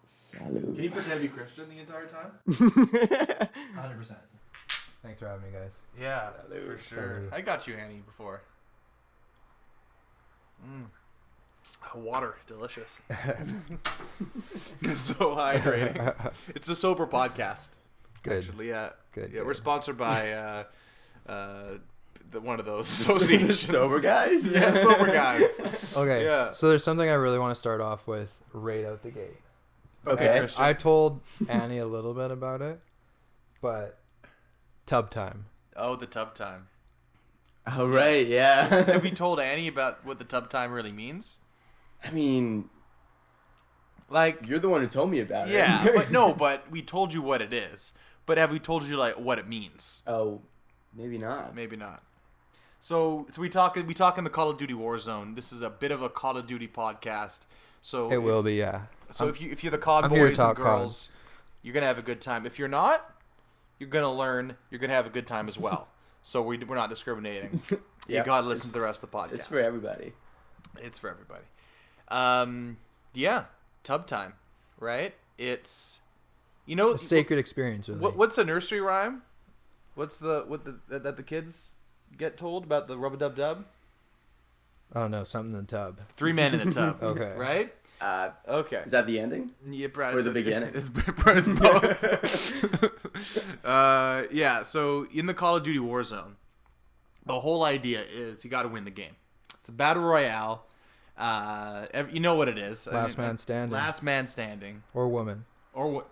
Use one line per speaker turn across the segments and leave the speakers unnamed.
Salud.
Can you pretend to be Christian the entire time?
100%. Thanks for having me, guys.
Yeah,
Salud.
for sure.
Salud.
I got you, Annie, before. Water, delicious. It's so hydrating. It's a sober podcast.
Good.
Actually, yeah.
Good.
Yeah,
good.
we're sponsored by one of those associations.
Sober guys?
Yeah, sober guys.
Okay,
Yeah.
so there's something I really want to start off with right out the gate.
Okay.
Christian.
I told Annie a little bit about it, but tub time.
Oh, the tub time.
Oh, right, yeah.
Have we told Annie about what the tub time really means?
I mean,
Like,
you're the one who told me about it.
yeah, but we told you what it is. But have we told you like what it means?
Oh, maybe not.
Maybe not. So we talk in the Call of Duty Warzone. This is a bit of a Call of Duty podcast. So
It will be, yeah.
So if you're the COD
I'm here to
boys and
talk
girls, you're gonna have a good time. If you're not, you're gonna learn. You're gonna have a good time as well. So we're not discriminating. You
Yeah,
gotta listen to the rest of the podcast.
It's for everybody.
It's for everybody. Yeah, tub time, right? It's,
A sacred experience, really.
what's a nursery rhyme? What's that the kids get told about the rub-a-dub-dub?
I don't know, something in the tub.
3 men in the tub.
Okay.
Right? Okay.
Is that the ending?
Yeah,
Or the beginning?
It's both. Yeah, so in the Call of Duty Warzone, the whole idea is you got to win the game. It's a battle royale. You know what it is.
Last man standing.
Last man standing.
Or woman.
Or what?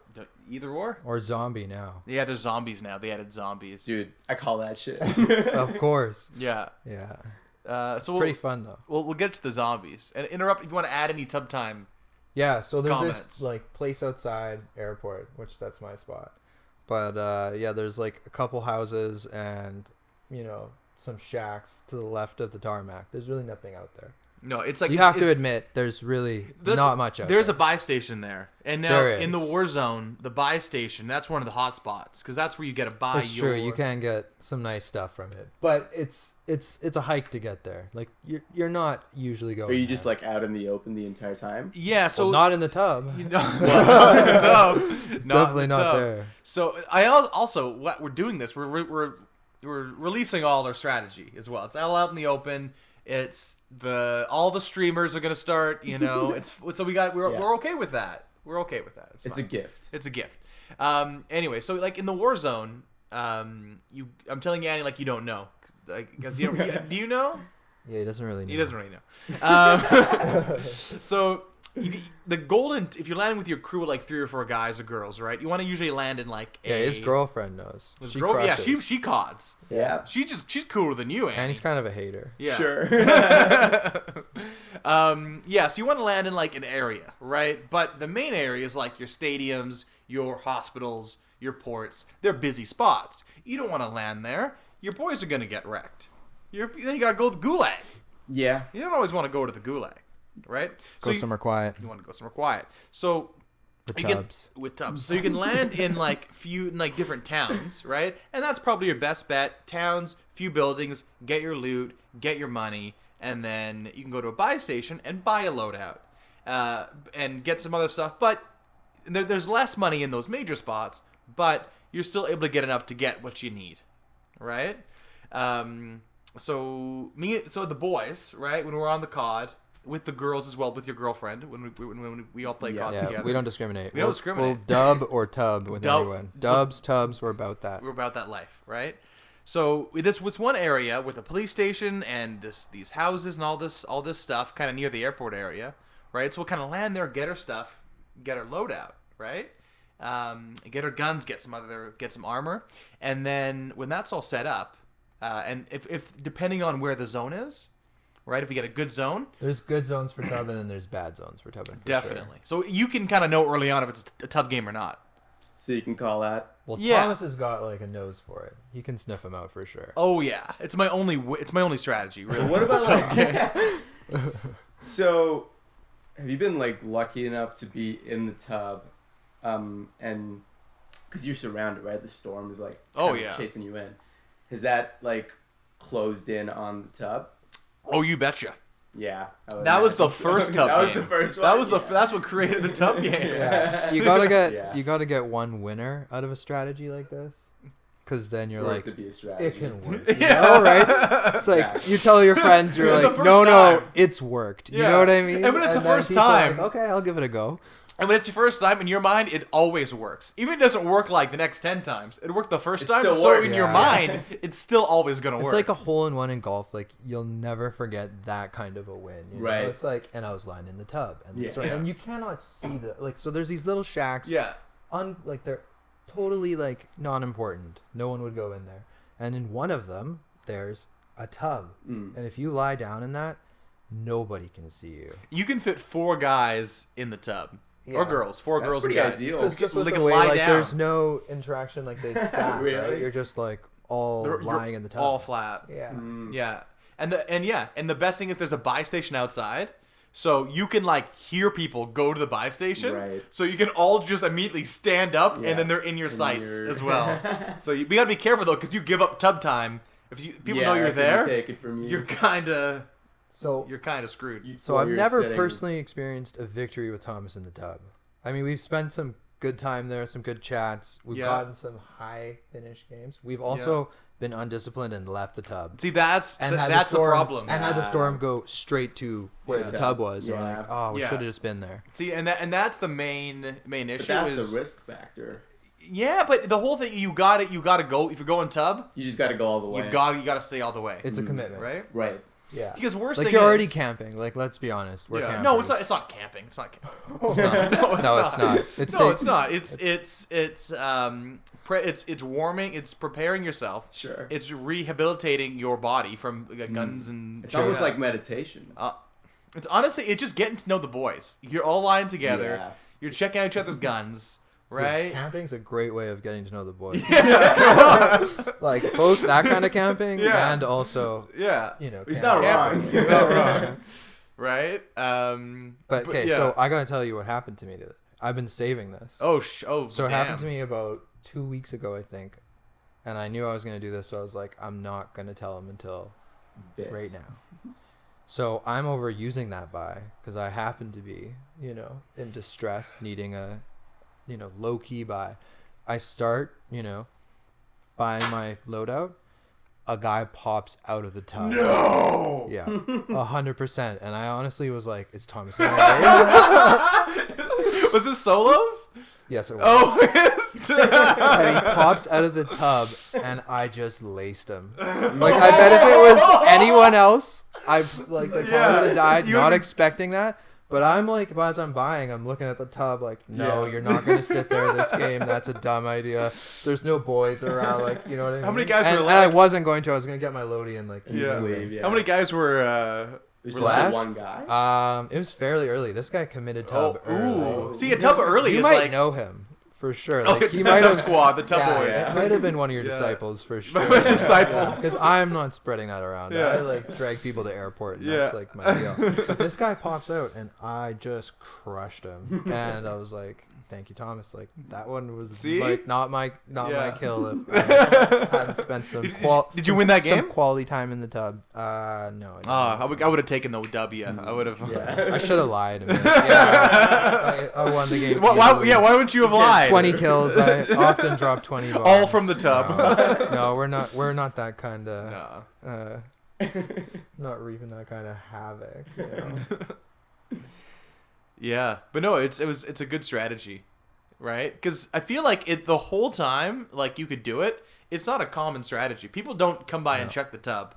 Either or?
Or zombie now.
Yeah, there's zombies now. They added zombies.
Dude, I call that shit.
Of course.
Yeah.
Yeah.
So
Pretty fun, though.
we'll get to the zombies. And interrupt if you want to add any tub time.
Yeah, so there's
Comments.
this like place outside airport, which that's my spot. But yeah, there's like a couple houses and some shacks to the left of the tarmac. There's really nothing out there.
No, it's like
You have to admit, there's really not much out
There's
there.
a buy station there, and now
There
in the
is.
Warzone, the buy station that's one of the hot spots because that's where you get to buy.
That's true. You can get some nice stuff from it, but it's a hike to get there. Like you're not usually going.
Are you just
there.
like out in the open the entire time?
Yeah, so
Well, not in the tub.
you know, not in the tub.
Definitely
in the
not
tub.
there.
So I also what we're doing this we're releasing all our strategy as well. It's all out in the open. It's all the streamers are gonna start. It's so we're okay with that. We're okay with that.
It's
fine.
a gift.
It's a gift. Anyway, so like in the Warzone, I'm telling you, Annie, like you don't know, because do you know?
Yeah, he doesn't really know.
He doesn't really know. So the golden, if you're landing with your crew of like 3 or 4 guys or girls, right? You want to usually land in like
Yeah, his girlfriend knows. She
yeah,
crushes.
she cods.
Yeah.
She's cooler than you, Annie.
And he's kind of a hater.
Yeah.
Sure.
Yeah, so you want to land in like an area, right? But the main area is like your stadiums, your hospitals, your ports. They're busy spots. You don't want to land there. Your boys are going to get wrecked. Then you got to go to the gulag.
Yeah.
You don't always want to go to the gulag, right?
Go
So
somewhere quiet.
you want to go somewhere quiet. So
With
you can-
tubs.
with tubs. So you can land in like different towns, right? And that's probably your best bet. Towns, few buildings, get your loot, get your money, and then you can go to a buy station and buy a loadout, and get some other stuff. But there's less money in those major spots, but you're still able to get enough to get what you need, right? So the boys, right? When we're on the COD. With the girls as well, with your girlfriend, when we all play COD
Yeah,
together.
we don't discriminate.
We don't discriminate.
We'll dub or tub with
Dub-
everyone. Dubs, tubs, we're about that.
We're about that life, right? So this was one area with a police station and these houses and all this stuff kind of near the airport area, right? So we'll kind of land there, get our stuff, get our loadout, right? Get our guns, get some armor, and then when that's all set up, and if depending on where the zone is. Right, if we get a good zone,
There's good zones for tubbing and there's bad zones for tubbing.
definitely. So you can kind of know early on if it's a tub game or not.
So you can call that.
Well,
Yeah.
Thomas has got like a nose for it. He can sniff them out for sure.
Oh yeah, it's my only strategy. Really.
What about like? So, have you been like lucky enough to be in the tub, and because you're surrounded, right? The storm is like chasing you in. Has that like closed in on the tub?
Oh, you betcha.
Yeah.
That was the first tub game.
That was the first one.
That was that's what created the tub game.
Yeah. You gotta get one winner out of a strategy like this. Because then you're like,
to be a strategy.
it can work. You know, right? It's like, you tell your friends, you're like, no, it's worked. You know what I mean?
And when it's the first time.
Like, okay, I'll give it a go.
And when it's your first time, in your mind, it always works. Even if it doesn't work like the next 10 times. It worked the first time, so in your mind, it's still always going to work.
It's like a hole-in-one in golf. Like, you'll never forget that kind of a win. You know? It's like, and I was lying in the tub. And, and you cannot see the, like, so there's these little shacks.
Yeah.
Like, they're totally, like, non-important. No one would go in there. And in one of them, there's a tub. And if you lie down in that, nobody can see you.
You can fit 4 guys in the tub. Or girls. 4 girls and guys.
Ideal.
It's just with the way, like, there's no interaction, like, they stack,
really?
right? You're just, like, all lying in the tub.
All flat.
Yeah.
Yeah. And the best thing is there's a buy station outside. So you can, like, hear people go to the buy station.
Right.
So you can all just immediately stand up, and then they're in your sights as well. So we got to be careful, though, because you give up tub time. If people know you're there,
take it from you.
you're kind of screwed.
So I've never personally experienced a victory with Thomas in the tub. I mean, we've spent some good time there, some good chats. We've gotten some high finish games. We've also been undisciplined and left the tub.
See, that's the problem.
And had the storm go straight to where the tub was.
Yeah.
We're like, oh, we should have just been there.
See, and that's the main issue.
But that's the risk factor.
Yeah, but the whole thing, you gotta go. If you're going tub,
you just gotta go all the way.
You gotta stay all the way.
It's a commitment,
right?
Yeah.
Because worst
like
thing
you're already
is,
camping. Like, let's be honest, we're campers.
No, it's not camping. It's not camping.
It's not. No, it's not.
It's it's warming. It's preparing yourself.
Sure.
It's rehabilitating your body from guns and.
It's almost like meditation.
It's honestly, it's just getting to know the boys. You're all lying together.
Yeah.
You're checking out each other's guns. Right?
Dude, camping's a great way of getting to know the boys. Like, both that kind of camping and also, you know,
he's not wrong.
He's not wrong. Right?
But okay, so I gotta tell you what happened to me. I've been saving this.
So
it happened to me about 2 weeks ago, I think. And I knew I was gonna do this, so I was like, I'm not gonna tell him until right now. So I'm overusing that buy because I happen to be, you know, in distress, needing a, you know, low key buy. I start, you know, buying my loadout. A guy pops out of the tub.
No.
Yeah, 100%. And I honestly was like, "Is Thomas in my game?"
Was this solos?
Yes, it was.
Oh,
and he pops out of the tub, and I just laced him. Like, I bet if it was anyone else, I like the car would have died. Not expecting that. But I'm like, as I'm buying, I'm looking at the tub like, no, you're not going to sit there this game. That's a dumb idea. There's no boys around, like, you know what I mean?
How many guys were
left? And I wasn't going to. I was going to get my loadie and, like,
leave.
How many guys were
left? One guy?
It was fairly early. This guy committed tub early.
See, a tub early
you
is
might
like...
know him. For sure.
Like, he might have squad, the tub boys.
It might have been one of your disciples for sure.
My disciples.
Because I'm not spreading that around. I like drag people to airport. And that's like my deal. But this guy pops out and I just crushed him. And I was like, thank you, Thomas. Like, that one was like not my kill if I hadn't spent some
Did you win that game?
Some quality time in the tub. No.
I would have taken the W. I would have.
I should have lied. I won the game.
Why wouldn't you have lied?
20 kills. I often drop 20 bombs.
All from the tub.
No, we're not that kind of not reaping that kind of havoc, you know?
Yeah, but no, it's a good strategy, right? Because I feel like the whole time, like, you could do it. It's not a common strategy. People don't come by and check the tub.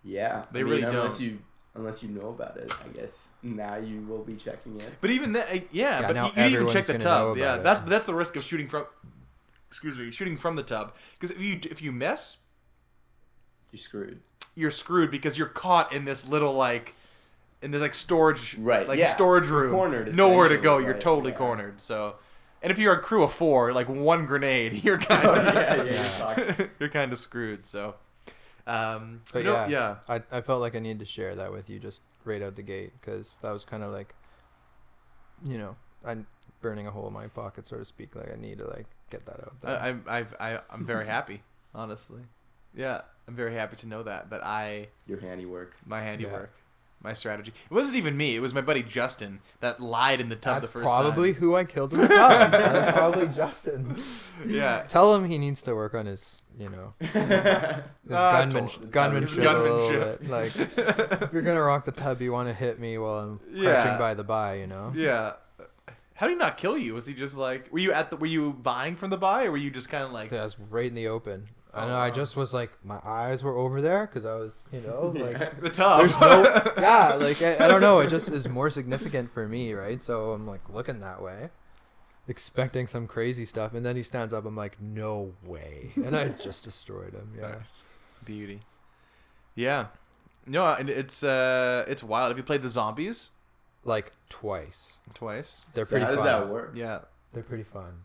Yeah,
they really don't.
Unless you know about it, I guess now you will be checking it.
But even then, but you didn't even check the tub. Yeah, that's the risk of shooting from. Shooting from the tub. Because if you miss,
you're screwed.
You're screwed because you're caught in this little storage storage room.
Cornered,
nowhere to go. You're totally cornered. So, and if you're a crew of 4, like one grenade, you're kind of you're kind of screwed. So.
But I felt like I needed to share that with you just right out the gate because that was kind of like, you know, I'm burning a hole in my pocket, so to speak. Like, I need to like get that out there.
I'm very happy, honestly. Yeah, I'm very happy to know that
your handiwork.
My handiwork. my strategy. It wasn't even me. It was my buddy Justin that lied in the tub the first time.
That's probably who I killed in the tub. That's probably Justin.
Yeah.
Tell him he needs to work on his, his gunmanship a little bit. Like, if you're gonna rock the tub, you want to hit me while I'm crouching by the buy,
Yeah. How did he not kill you? Was he just like, were you buying from the buy, or were you just kind of like?
Yeah, I was right in the open. I know. I just was like, my eyes were over there because I was, like
the tub.
There's no, like I don't know. It just is more significant for me, right? So I'm like looking that way, expecting some crazy stuff, and then he stands up. I'm like, no way, and I just destroyed him. Yeah,
nice. Beauty. Yeah, no, and it's wild. Have you played the zombies?
Like twice.
They're
pretty fun. How does that work?
Yeah, they're pretty fun.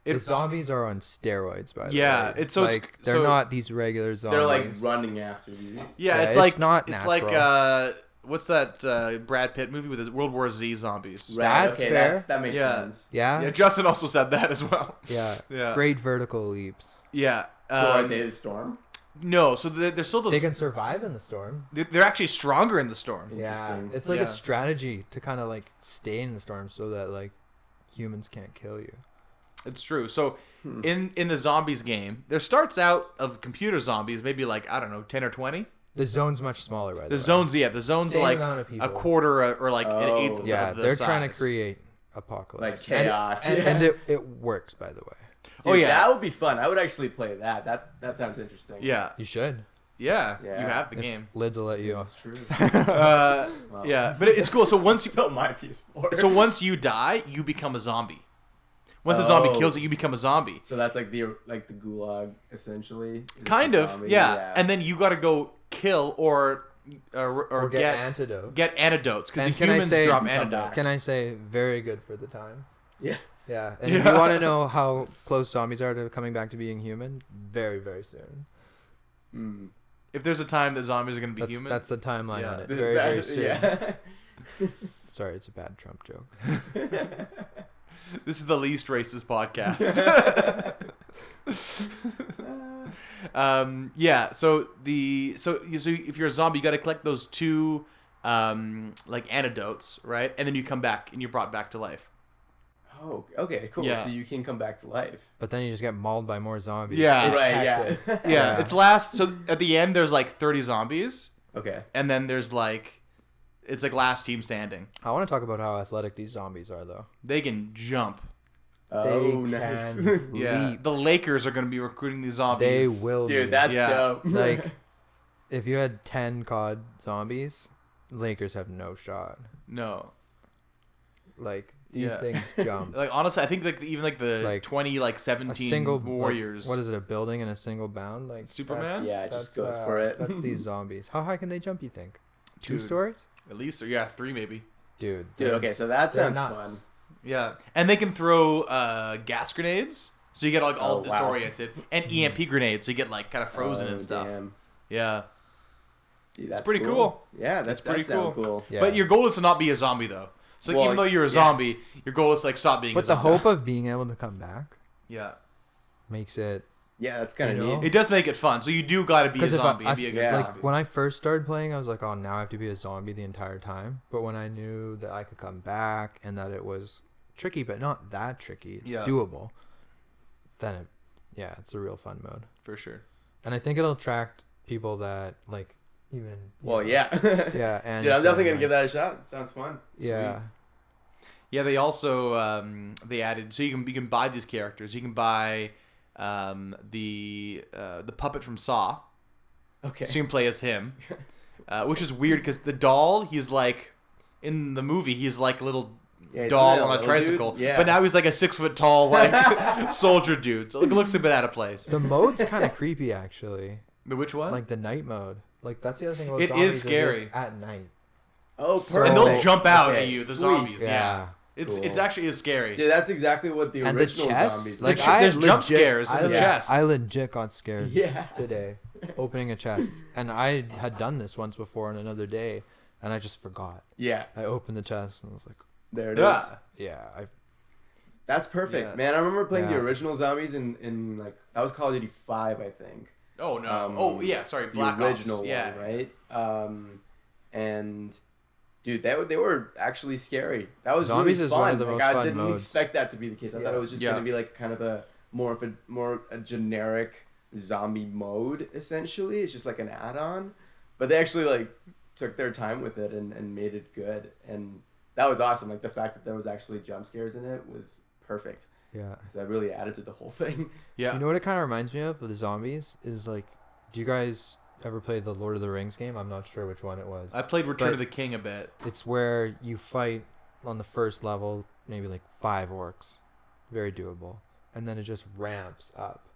The zombies are on steroids, by the way.
Yeah, it's so
like they're not these regular zombies.
They're like running after you.
Yeah, it's like not natural. It's like what's that Brad Pitt movie with his World War Z zombies?
Right, that's fair. That makes sense.
Yeah.
Justin also said that as well.
Yeah. Great vertical leaps.
Yeah.
So are they the storm?
No, so they're still those.
They can survive in the storm.
They're actually stronger in the storm.
Yeah, it's like a strategy to kind of like stay in the storm so that like humans can't kill you.
It's true. So in the zombies game, there starts out of computer zombies maybe like, I don't know, 10 or 20.
The zone's much smaller, by the way.
The zone's
Same
like
a
quarter or like an eighth of the size.
They're trying to create apocalypse.
Like chaos.
And it works, by the way.
Dude, that would be fun. I would actually play that. That sounds interesting.
Yeah.
You should.
Yeah. You have the game.
Lids will let you.
That's true.
Yeah, but it's cool. So once
still my PS4.
So once you die, you become a zombie. Once the zombie kills you, you become a zombie.
So that's like the gulag essentially.
Kind of, yeah. And then you got to go kill or
get antidote.
Get antidotes because the humans drop antidotes.
Can I say very good for the times?
Yeah.
Yeah. And if you want to know how close zombies are to coming back to being human, very, very soon.
If there's a time that zombies are going to be human,
that's the timeline on it. Very, very soon. Yeah. Sorry, it's a bad Trump joke.
This is the least racist podcast. Yeah. So if you're a zombie, you got to collect those two like antidotes, right? And then you come back and you're brought back to life.
Oh, okay, cool.
Yeah.
So you can come back to life.
But then you just get mauled by more zombies.
Yeah.
It's right.
Yeah. So at the end, there's like 30 zombies.
Okay.
And then there's like. It's like last team standing.
I want to talk about how athletic these zombies are, though.
They can jump.
Oh, nice.
Yeah. The Lakers are going to be recruiting these zombies.
They will.
Dude, that's dope.
Like, if you had 10 COD zombies, Lakers have no shot.
No.
Like, these things jump.
Like, honestly, I think even the 17 Warriors.
Like, what is it, a building in a single bound? Like
Superman?
Yeah, it just goes for it.
That's these zombies. How high can they jump, you think? 2 stories?
At least, 3 maybe.
Dude,
okay, so that sounds fun.
Yeah, and they can throw gas grenades, so you get like all disoriented, and EMP grenades, so you get like kind of frozen and stuff. Damn. Yeah,
dude,
that's pretty cool.
Yeah, that's pretty cool.
Yeah. But your goal is to not be a zombie, though. So even though you're a zombie, your goal is to like stop being.
But the hope of being able to come back, makes it.
Yeah, that's kind of neat.
It does make it fun. So you do got to be a zombie and be a good zombie.
Like when I first started playing, I was like, "Oh, now I have to be a zombie the entire time." But when I knew that I could come back and that it was tricky, but not that tricky, it's doable. Then, it's a real fun mode
for sure.
And I think it'll attract people that like even.
Yeah.
Yeah, and
dude, I'm definitely gonna give that a shot. It sounds fun.
Yeah.
Sweet. Yeah, they also they added so you can buy these characters. You can buy. The puppet from Saw.
Okay.
So you can play as him, which is weird because the doll, he's like in the movie, he's like a little doll on a tricycle. Yeah. But now he's like a 6 foot tall like soldier dude. So it looks a bit out of place.
The mode's kind of creepy, actually.
The which one?
Like the night mode. Like that's the other thing about
it
zombies.
Is scary.
It's at night.
Oh, perfect.
And they'll jump out at you. The zombies.
Yeah.
It's actually is scary.
Dude, that's exactly what the original zombies.
Like there's jump scares in the chest.
I legit got scared today, opening a chest, and I had done this once before on another day, and I just forgot.
Yeah.
I opened the chest and I was like,
"There it is."
Yeah.
That's perfect, man. I remember playing the original zombies in like that was Call of Duty 5, I think.
Oh no. Sorry, Black
the original
Ops. Yeah.
One, right? And Dude, they were actually scary. That was
Zombies
really
is
fun.
one of the most
I
fun
didn't
modes.
expect that to be the case. I thought it was just
Yeah.
gonna be like kind of a more a generic zombie mode essentially. It's just like an add-on, but they actually like took their time with it and made it good, and that was awesome. Like the fact that there was actually jump scares in it was perfect.
Yeah.
So that really added to the whole thing.
Yeah.
You know what it kind of reminds me of with the zombies is like, do you guys ever play the Lord of the Rings game? I'm not sure which one it was.
I played Return
But
of the King a bit.
It's where you fight on the first level, maybe like 5 orcs, very doable, and then it just ramps up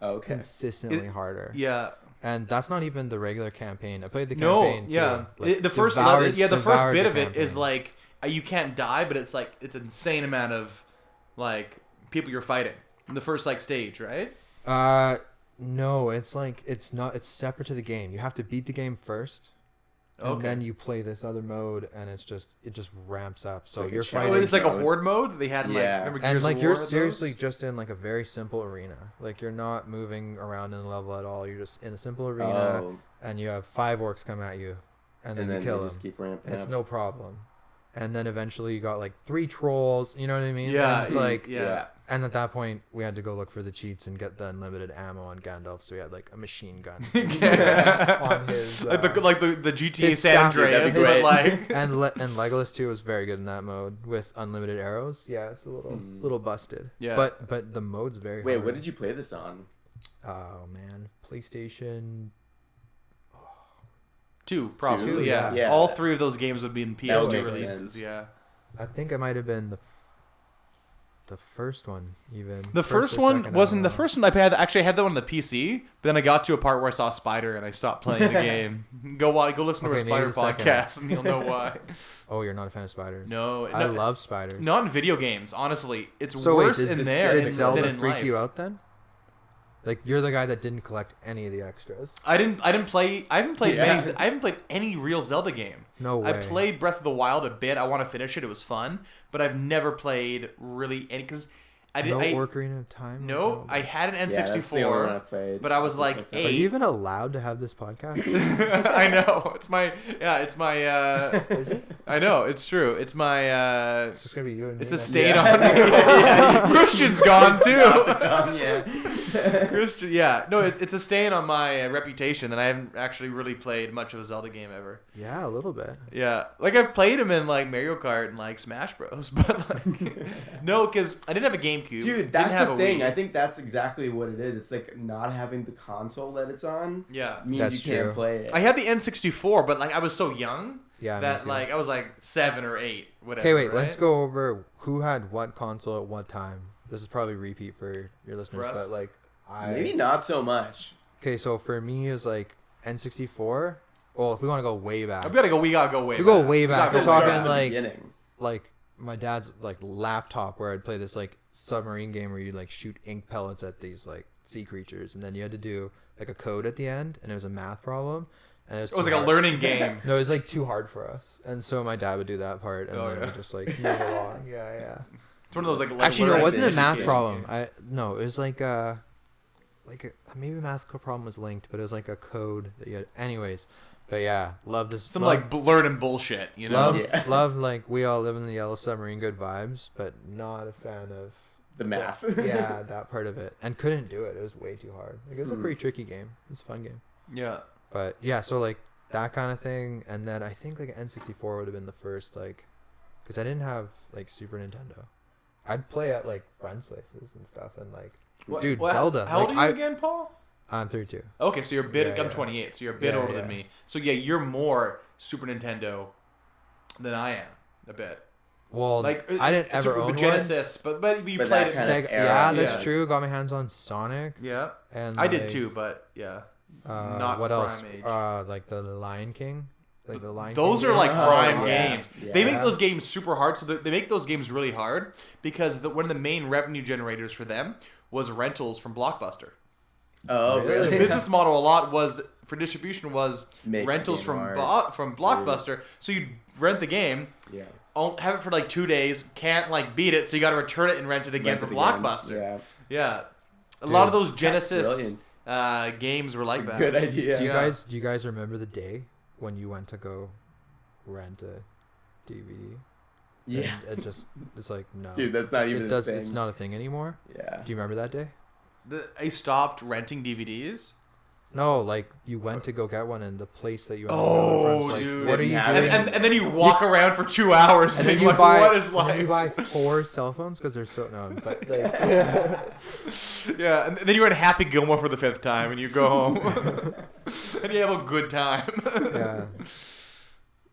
Okay.
consistently harder.
Yeah.
And that's not even the regular campaign. I played the
No.
campaign
Yeah.
too. Like,
The first
devoured-
level, the first
devoured
bit
the
of it is
campaign.
like you can't die, but it's like it's an insane amount of like people you're fighting in the first like stage, right?
No, it's like it's separate to the game. You have to beat the game first. And
Okay.
then you play this other mode, and it just ramps up. So
like a
you're
challenge.
Oh,
fighting,
it's like a
mode.
horde mode they had in like
Yeah.
remember
and
Gears
like
of
you're
War, those?
seriously just in like a very simple arena. Like you're not moving around in the level at all. You're just in a simple arena,
Oh,
and you have 5 orcs come at you, and then you kill
you
them.
just keep ramping
It's
up.
no problem. And then eventually you got like 3 trolls. You know what I mean?
Yeah,
And it's like,
yeah.
and at that point we had to go look for the cheats and get the unlimited ammo on Gandalf. So we had like a machine gun on his.
like the GTA
his
San
staff-
Andreas,
that'd be
but
great.
like
and Legolas too was very good in that mode with unlimited arrows. Yeah, it's a little busted.
Yeah.
But the mode's very
Wait,
hard.
what did you play this on?
Oh man, PlayStation.
2 probably.
Two,
Yeah.
yeah.
All 3 of those games would be in
That would
PS2
make
releases.
sense.
Yeah.
I think it might have been the first one even.
The first
or
one
second, I
wasn't
don't
the
know.
first one. I actually had that one on the PC. But then I got to a part where I saw a spider and I stopped playing the game. Go listen to
Okay,
our
maybe
spider
the second
podcast and you'll know why.
Oh, you're not a fan of spiders?
No,
I love spiders.
not in video games. Honestly, it's
So wait,
worse
does
in
this-
there
did
than
Zelda
in
freak
life.
you out then? Like you're the guy that didn't collect any of the extras.
I haven't played
Yeah.
I haven't played any real Zelda game.
No way.
I played Breath of the Wild a bit. I want to finish it. It was fun, but I've never played really any because I
No
didn't.
Ocarina of Time.
No, I had an
Yeah, that's the only one
N64,
I've played.
but I was like
Are you
8.
even allowed to have this podcast?
I know it's my
Is it?
I know it's true. It's my
It's just gonna be you and me.
it's a
next
stain
time.
on me.
Yeah.
Christian's gone too.
Yeah.
Christian, yeah, no, it's a stain on my reputation that I haven't actually really played much of a Zelda game ever.
Yeah, a little bit.
Yeah, like I've played him in like Mario Kart and like Smash Bros, but like no, because I didn't have a GameCube.
Dude, that's
didn't have
the
a
thing.
Wii.
I think that's exactly what it is. It's like not having the console that it's on
Yeah,
means
That's
you can't
true.
play it.
I had the N64, but like I was so young
Yeah. me
that
too.
like I was like 7 or 8, whatever.
Okay, wait.
right?
Let's go over who had what console at what time. This is probably repeat for your listeners,
For us?
but like
Maybe not so much.
Okay, so for me, it's like N64. Well, if we want to go way back,
We gotta go way
we go
back.
way
It's
back.
not
We're
gonna start
talking
at the
like
beginning.
my dad's like laptop where I'd play this like submarine game where you like shoot ink pellets at these like sea creatures, and then you had to do like a code at the end, and it was a math problem, and it was,
It was
too
like a
hard.
learning game.
No, it was like too hard for us, and so my dad would do that part, and
Oh,
then
yeah.
we just like move along. Yeah.
It's one of those like
Actually, no, it
learning
wasn't a
games.
math
Yeah.
problem. No, it was like maybe a math problem was linked, but it was like a code that you had. Anyways, but yeah, love this.
Some
love,
like learning bullshit, you know?
love,
Yeah.
love like we all live in the yellow submarine, good vibes, but not a fan of
The math.
yeah, that part of it, and couldn't do it. It was way too hard. Like, it was a
Hmm.
pretty tricky game. It's a fun game,
Yeah.
but yeah, so like that kind of thing, and then I think like N64 would have been the first like, because I didn't have like Super Nintendo. I'd play at like friends' places and stuff, and like, dude, Zelda.
How old
like,
are you again, Paul?
I'm 32.
Okay, so you're a bit.
Yeah,
I'm
yeah.
28, so you're a bit
Yeah,
older
yeah.
than me. So yeah, you're more Super Nintendo than I am. A bit.
Well,
Like
I didn't
it's
ever
Super
own
Genesis, but you
But
played
that
it.
kind of
Sega.
era.
Yeah, that's
Yeah.
true. Got my hands on Sonic,
Yeah,
and
I did
like,
too, but yeah.
Not
Not
what else?
Prime age.
Like the Lion King, like the Lion.
Those
King
are like
games.
Oh,
prime
yeah.
games.
Yeah.
They make those games super hard. So they make those games really hard because one of the main revenue generators for them was rentals from Blockbuster.
Oh,
Really?
really?
The business model a lot was for distribution was
Make the
rentals
game
from
hard.
from Blockbuster. So you rent the game,
Yeah.
have it for like 2 days, can't like beat it, so you got to return it and rent it again
Rent
from
it again.
Blockbuster.
Yeah.
Yeah, a
Dude,
lot of those
that's
Genesis
brilliant.
games were like that.
Good idea.
Do you
Yeah.
guys remember the day when you went to go rent a DVD.
Yeah.
And it's like, no.
Dude, that's not even a thing.
It's not a thing anymore.
Yeah.
Do you remember that day?
I stopped renting DVDs.
No, like you went to go get one, and the place that you went
Oh,
like,
dude.
what are you doing?
And then you walk around for 2 hours,
and then
like, what is life?
And then you buy 4 cell phones because they're so no, but like,
yeah, and then you're in Happy Gilmore for the 5th time, and you go home, and you have a good time.
Yeah.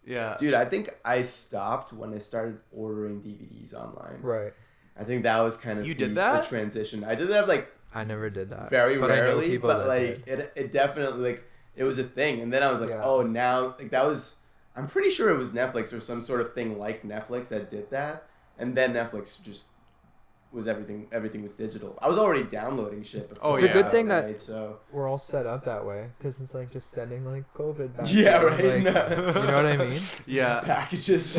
Yeah.
Dude, I think I stopped when I started ordering DVDs online.
Right.
I think that was kind of the transition. I did that like
I never did that.
Very
but
rarely,
I know people
but
that
like
did.
it definitely like it was a thing. And then I was like, oh, now like that was. I'm pretty sure it was Netflix or some sort of thing like Netflix that did that. And then Netflix just was everything. Everything was digital. I was already downloading shit before.
It's a good thing that
so
we're all set up that way because it's like just sending like COVID back.
Yeah, right.
Like, you know what I mean?
Yeah.
Just packages.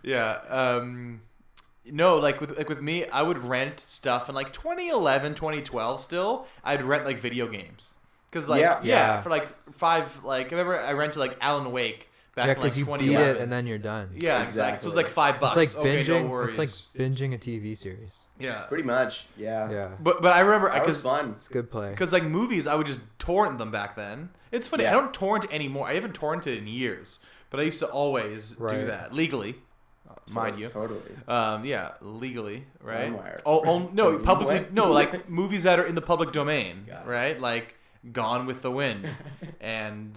Yeah. No, like with me, I would rent stuff in like 2011, 2012 still. I'd rent like video games. Cuz like yeah, for like 5 like I remember I rented like Alan Wake back in like 2011. Yeah, cuz you beat it
and then you're done.
Yeah, exactly. So it was like $5.
It's like binging.
No worries.
It's like binging a TV series.
Yeah.
Pretty much. Yeah.
Yeah.
But I remember
that was fun.
It's a good play.
Cuz like movies I would just torrent them back then. It's funny. I don't torrent anymore. I haven't torrented in years, but I used to always do that legally. Mind you.
Totally.
Yeah, legally, right?
LimeWire.
Oh, no, publicly.
What?
No, like movies that are in the public domain,
Got it.
right? Like Gone with the Wind and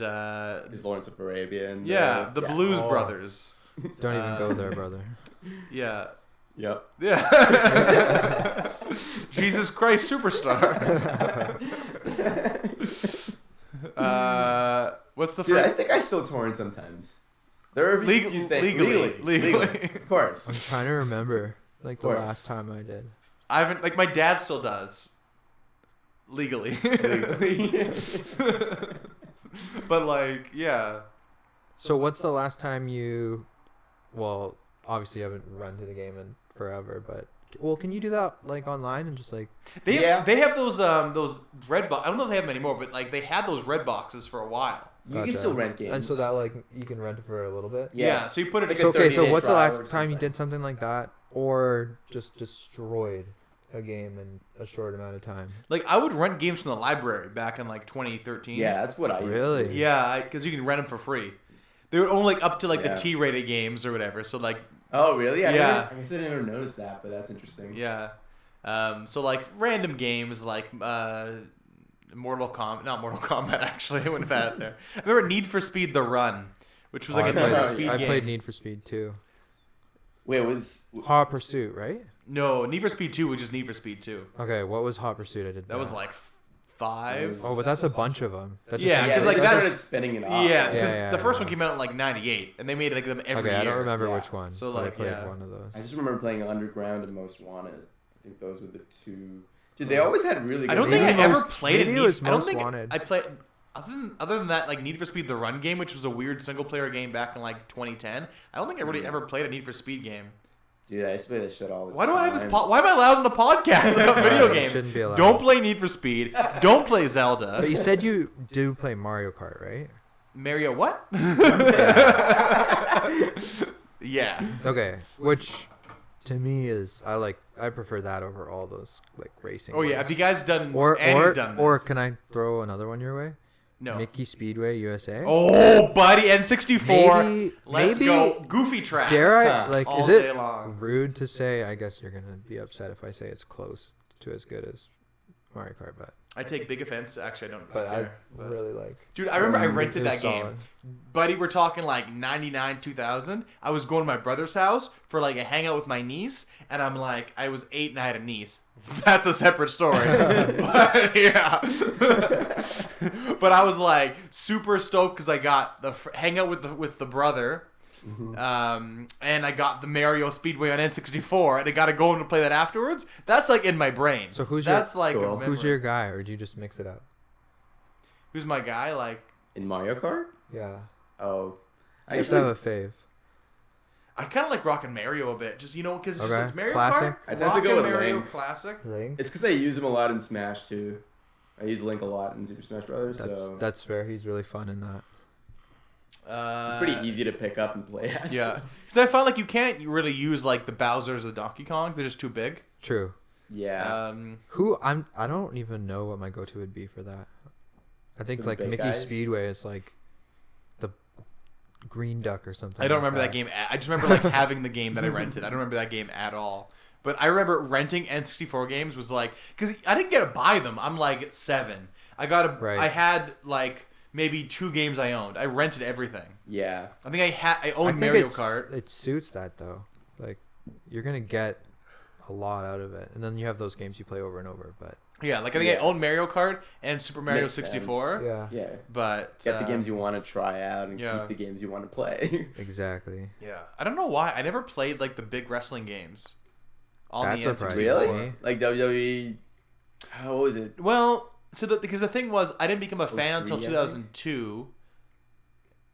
Is Lawrence of Arabia and
the Blues Brothers.
Don't even go there, brother.
Yeah.
Yep.
Yeah. Jesus Christ Superstar. What's the
Dude,
first?
I think I still torrent sometimes. There are a few things.
Legally.
Of course.
I'm trying to remember like the last time I did.
I haven't, like my dad still does. Legally. But like, yeah.
So what's the last time you, well, obviously you haven't rented a game in forever, but can you do that like online and just like
they have those red box. I don't know if they have them anymore, but like they had those red boxes for a while.
You can still rent games.
And so that like you can rent it for a little bit.
Yeah. So you put it.
Like
so what's the last time you did something like that, or just destroyed a game in a short amount of time?
Like I would rent games from the library back in like 2013.
Yeah, that's what I used to do.
Yeah, because you can rent them for free. They were only like up to like the T-rated games or whatever. So like.
Oh really? I
yeah.
guess I never noticed that, but that's interesting.
Yeah. So like random games like Mortal Kombat actually. I wouldn't have had it there. I remember Need for Speed: The Run, which was like a Need for Speed game.
I played Need for Speed 2.
Wait, it was
Hot Pursuit, right?
No, Need for Speed 2 was just Need for Speed 2.
Okay, what was Hot Pursuit? I did
that was like 5.
Oh, but that's a bunch of them.
Because like that started spinning it off.
Yeah, because the first one came out in like '98, and they made like them every year.
Okay, I don't remember which one.
So
like,
I
played one of those.
I just remember playing Underground and Most Wanted. I think those were the two. Dude, they always had really good
I don't think I ever played it.
Maybe it was Most Wanted.
I played other than that, like Need for Speed: The Run game, which was a weird single player game back in like 2010. I don't think I really ever played a Need for Speed game.
Dude, I used to play this shit all the time.
Why do I have this? Why am I allowed on the podcast about video games?
Shouldn't be allowed.
Don't play Need for Speed. Don't play Zelda.
But you said you do play Mario Kart, right?
Mario what? Yeah.
Okay, which to me is I prefer that over all those like racing.
Oh yeah, have you guys done?
Or
done this.
or can I throw another one your way?
No.
Mickey Speedway USA.
Oh, buddy, N64. Let's
maybe
go. Goofy track.
Dare I like?
All
Is it
day long.
rude to say? I guess you're gonna be upset if I say it's close to as good as Mario Kart, but
I take big offense. Actually, I don't.
But
care,
I really like.
Dude, I remember I rented that
solid.
game. Buddy, we're talking like 99, 2000. I was going to my brother's house for like a hangout with my niece, and I'm like, I was 8 and I had a niece. That's a separate story. But yeah. But I was like super stoked because I got the hangout with the brother. Mm-hmm. And I got the Mario Speedway on N64, and I got to go home to play that afterwards. That's like in my brain.
So who's your guy, or do you just mix it up?
Who's my guy? Like
in Mario Kart?
Yeah.
Oh,
I used to have a fave.
I kind of like rocking Mario a bit, just because it's Mario
Classic.
Kart.
I tend to go with
Mario
Link.
Classic.
Link.
It's because I use him a lot in Smash too. I use Link a lot in Super Smash Brothers.
That's fair. He's really fun in that.
It's pretty easy to pick up and play as.
Yeah, because I found like you can't really use like the Bowser's or the Donkey Kong. They're just too big.
True.
Yeah.
I don't even know what my go-to would be for that. I think
For the
like
big
Mickey
guys?
Speedway is like the Green Duck or something.
I don't
like
remember that game. I just remember like having the game that I rented. I don't remember that game at all. But I remember renting N64 games was like, because I didn't get to buy them. I'm like 7. I had like maybe 2 games I owned. I rented everything.
Yeah.
I think I owned Mario Kart.
It suits that though. Like you're gonna get a lot out of it, and then you have those games you play over and over. But
Yeah, like I think I owned Mario Kart and Super Mario
Makes
64.
yeah,
Yeah.
But
Get the games you want to try out and
yeah.
keep the games you want to play.
exactly.
Yeah, I don't know why I never played like the big wrestling games. On
That's
the
surprising.
N64.
Really? Like WWE. How was it?
Well, because the thing was, I didn't become a fan until
03, I think.
2002.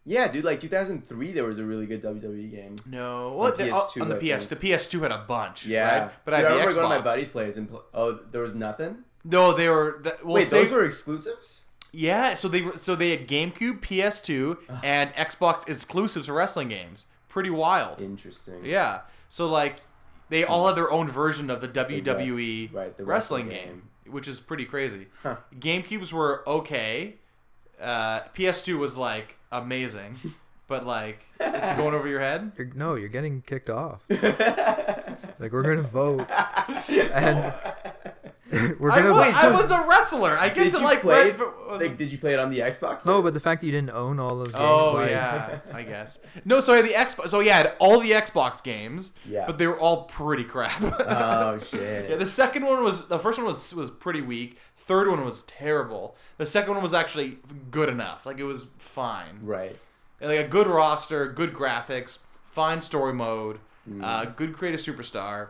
Yeah, dude. Like 2003, there was a really good WWE game.
No,
On
well,
PS2,
on the
I
PS,
think.
the PS2 had a bunch.
Yeah,
right? But
dude,
I
I
had the
remember
Xbox.
going to my buddy's place and there was nothing.
No, they were.
Wait, those were exclusives?
Yeah, so they had GameCube, PS2, and Xbox exclusives for wrestling games. Pretty wild.
Interesting.
Yeah, so like they all had their own version of the WWE
Right, the
wrestling game, which is pretty crazy.
Huh.
GameCubes were okay. PS2 was like amazing, but like it's going over your head.
You're getting kicked off. Like we're gonna vote, and we're gonna.
I was a wrestler. I get
Did
to
you
like
play?
was
Like, did you play it on the Xbox?
No, but the fact that you didn't own all those games.
Oh
like,
yeah, I guess. No, so I had the Xbox. So yeah, I had all the Xbox games.
Yeah.
But they were all pretty crap.
Oh shit.
Yeah, the first one was pretty weak. Third one was terrible. The second one was actually good enough. Like it was fine.
Right.
And, like a good roster, good graphics, fine story mode, good creative superstar.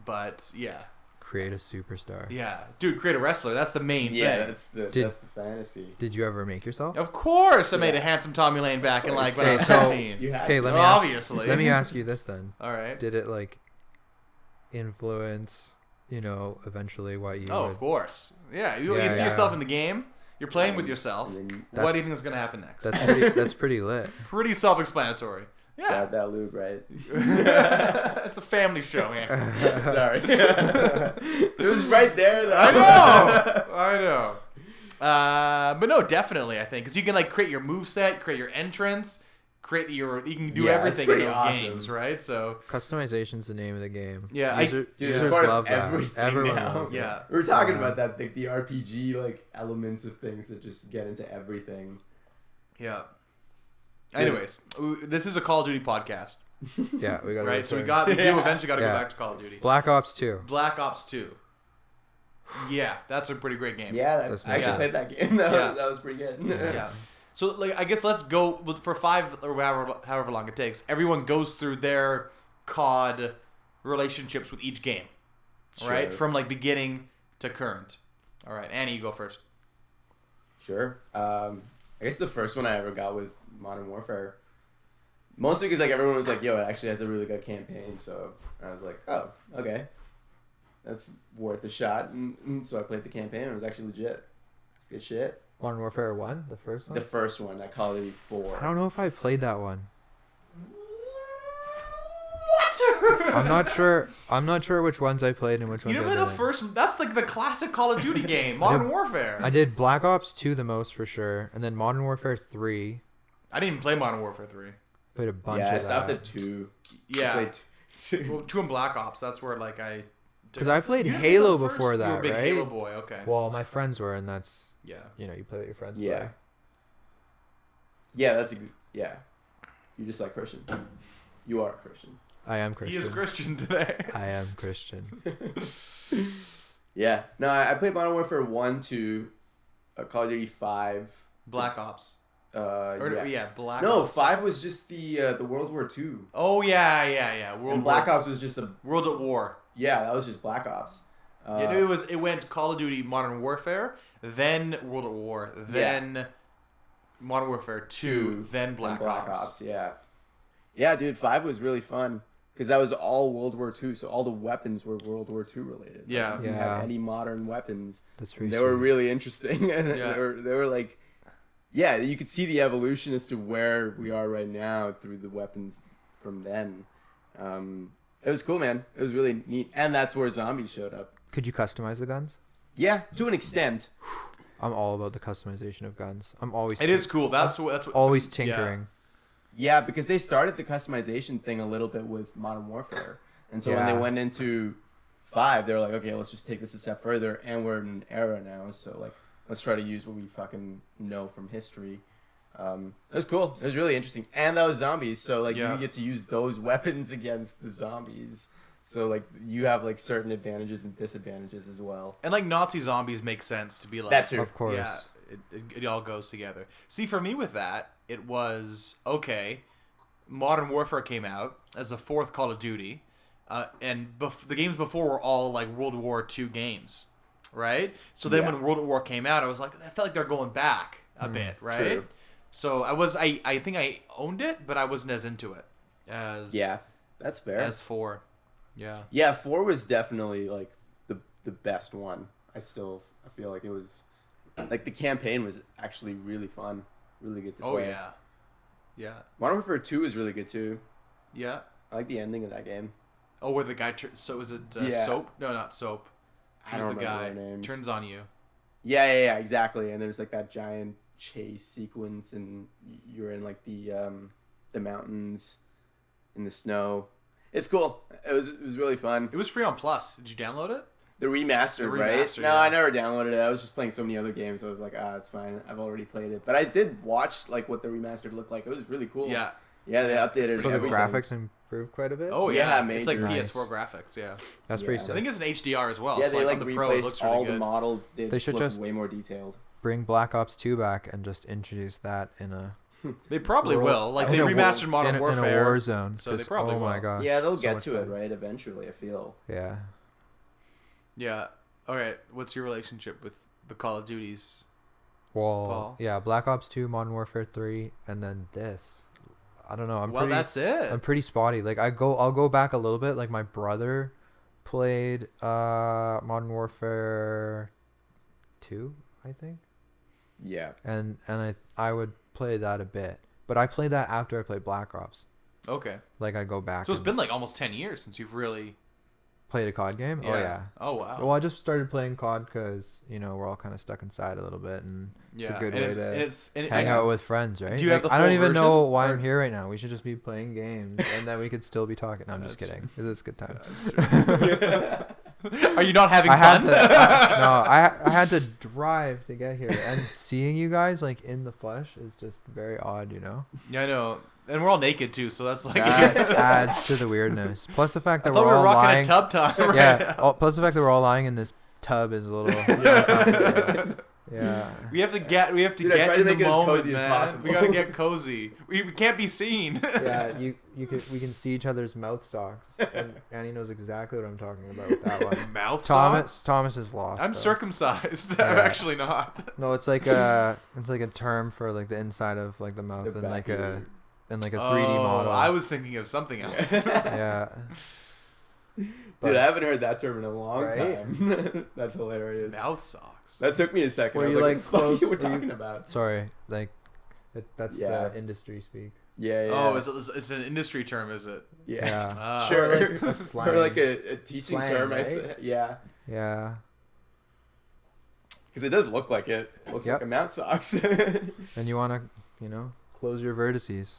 But yeah.
Create a superstar.
Yeah, dude, create a wrestler. That's the main
Yeah,
thing.
that's the fantasy.
Did you ever make yourself?
Of course, I made a handsome Tommy Lane back in like when I was
So-
15.
You had
Okay,
to.
let me ask,
Obviously.
let me ask you this then.
All right.
Did it like influence, eventually what you
Oh,
would...
of course. Yeah, you
Yeah,
see
yeah.
yourself in the game. You're playing with yourself.
And then
What do you think is going to happen next?
That's pretty lit.
Pretty self-explanatory. Yeah.
got that lube right.
It's a family show, man.
Sorry. It was right there though.
I know. But no, definitely, I think. Because you can like create your moveset, create your entrance, you can do
Yeah,
everything in
it's
those
pretty awesome.
games, right? So,
Customization's the name of the game.
Yeah,
Dude,
users
it's part
love
of
that.
everything
Everyone
now.
loves
yeah.
that.
We were talking
Yeah.
about that, like the RPG like elements of things that just get into everything.
Yeah. Anyways, this is a Call of Duty podcast,
Yeah, we got
right? So we
return.
do eventually got to
Yeah.
go back to Call of Duty.
Black Ops 2.
Black Ops 2. Yeah, that's a pretty great game.
Yeah,
That's
I actually
yeah.
played that game. That was pretty good.
Yeah. So like I guess let's go for 5 or however long it takes. Everyone goes through their COD relationships with each game, right?
Sure.
From like beginning to current. All right, Annie, you go first.
Sure. I guess the first one I ever got was Modern Warfare. Mostly because like everyone was like, "Yo, it actually has a really good campaign." So I was like, "Oh, okay, that's worth a shot." And so I played the campaign. And it was actually legit. It's good shit.
Modern Warfare 1, the first one?
The first one, I Call of Duty 4.
I don't know if I played that one.
What?
I'm not sure which ones I played and which
You
ones I
didn't play the
didn't.
first. That's like the classic Call of Duty game, Modern Warfare.
I did Black Ops 2 the most for sure, and then Modern Warfare 3.
I didn't even play Modern Warfare 3.
Played a bunch
Yeah, I
of
stopped
that.
at 2.
Yeah.
I played 2.
Well, 2 and Black Ops. That's where like I.
Because I played
You didn't play
Halo
the first-
before
You were a
that,
big
right?
Halo boy. Okay.
Well, my friends were, and that's,
Yeah.
you play with your friends.
Yeah.
play.
Yeah, yeah. You're just like Christian. You are a Christian.
I am
He
Christian.
is Christian today.
I am Christian.
Yeah. No, I played Modern Warfare 1, 2, Call of Duty 5.
Black Ops.
Yeah.
Black
No,
Ops.
5 was just the World War II.
Oh yeah.
And Black Ops was just
World at War.
Yeah, that was just Black Ops.
It went Call of Duty Modern Warfare, then World at War, then Modern Warfare 2, then Black Ops.
Yeah. Yeah, dude, 5 was really fun because that was all World War II, so all the weapons were World War II related.
Yeah.
Like, you didn't have any modern weapons.
That's pretty
They were
sweet.
really interesting.
Yeah.
They were like, yeah, you could see the evolution as to where we are right now through the weapons from then. It was cool, man. It was really neat, and that's where zombies showed up.
Could you customize the guns?
Yeah, to an extent.
I'm all about the customization of guns. I'm always.
It is cool. That's what
always tinkering.
Yeah, because they started the customization thing a little bit with Modern Warfare, and so when they went into 5, they were like, okay, let's just take this a step further, and we're in an era now, so like let's try to use what we fucking know from history. It was cool. It was really interesting, and that was zombies, so like you get to use those weapons against the zombies. So like you have like certain advantages and disadvantages as well.
And like Nazi zombies make sense to be like
that too.
Of course.
Yeah, it all goes together. See, for me with that, it was okay. Modern Warfare came out as the 4th Call of Duty, and the games before were all like World War II games, right? So then when World War came out, I was like, I felt like they're going back a bit, right?
True.
So I think I owned it, but I wasn't as into it as
that's fair.
as 4.
Yeah, 4 was definitely like the best one. I feel like it was like the campaign was actually really fun, really good to play.
Yeah.
Modern Warfare 2 is really good too.
Yeah.
I like the ending of that game.
Oh, where the guy so is it Soap? No, not Soap.
I don't remember their names.
Turns on you.
Yeah, exactly. And there's like that giant chase sequence, and you're in like the mountains in the snow. It's cool. It was really fun.
It was free on Plus. Did you download it?
The remastered, right? No, I never downloaded it. I was just playing so many other games. So I was like, it's fine. I've already played it. But I did watch like what the remastered looked like. It was really cool.
Yeah.
Yeah, they updated.
So
everything.
the graphics improved quite a bit.
Oh yeah,
major.
It's like
Nice.
PS4 graphics. Yeah.
That's pretty sick.
I think it's an HDR as well.
Yeah,
so
they
like
like
on the Pro, it
replaced
looks really
all
good.
the models.
They should
look
just
way more detailed.
Bring Black Ops 2 back and just introduce that in a.
They probably will. Like they remastered Modern Warfare
in a war zone.
So they probably will.
Oh my gosh.
Yeah, they'll
so
get
much
to it
fun.
right eventually. I feel.
Yeah.
Yeah. All right. What's your relationship with the Call of Duties?
Well,
Paul?
yeah, Black Ops 2, Modern Warfare 3, and then this. I don't know.
That's it.
I'm pretty spotty. Like I'll go back a little bit. Like my brother played Modern Warfare 2, I think.
Yeah.
And I would play that a bit, but I played that after I played Black Ops.
Okay.
Like I'd go back.
So it's been like almost 10 years since you've really
played a COD game.
Yeah.
Oh yeah.
Oh wow.
Well, I just started playing COD because we're all kind of stuck inside a little bit, and it's a good way to hang out with friends, right?
Do you have the
I don't
full
even know
version,
why
or-
I'm here right now. We should just be playing games, and then we could still be talking. No, I'm just
That's
kidding. Because it's a good time.
Are you not having
I
fun?
I had to drive to get here, and seeing you guys like in the flesh is just very odd,
Yeah, I know. And we're all naked too, so that's like
That adds to the weirdness. Plus the fact
I
that
thought
we're
we
all
were rocking
lying.
a tub time. Right
Yeah.
now.
Plus the fact that we're all lying in this tub is a little. Yeah.
We have to get
Dude, I
get
tried to
in
make
the
it as
moment,
cozy as
man.
possible.
We gotta get cozy. We can't be seen.
Yeah, we can see each other's mouth socks, and Annie knows exactly what I'm talking about with that one.
Mouth socks?
Thomas is lost.
I'm
though.
circumcised.
Yeah.
I'm actually not.
No, it's like a term for like the inside of like the mouth
The
and like
back
a
of
and like a 3D model.
I was thinking of something else.
Yeah.
Dude, I haven't heard that term in a long
Right?
time. That's hilarious.
Mouth socks.
That took me a second.
Were
I was
you,
like,
like,
what the fuck
close-
you were
were you-
talking about?
Sorry, like that's
Yeah.
the industry speak.
Yeah.
Oh, it's an industry term, is it?
Yeah.
Yeah.
Sure.
Or like a slang.
Or like a teaching
Slang,
term. I
right?
say. Yeah.
Yeah.
Because it does look like it. It looks
Yep.
like a mount socks.
And you want to, close your vertices.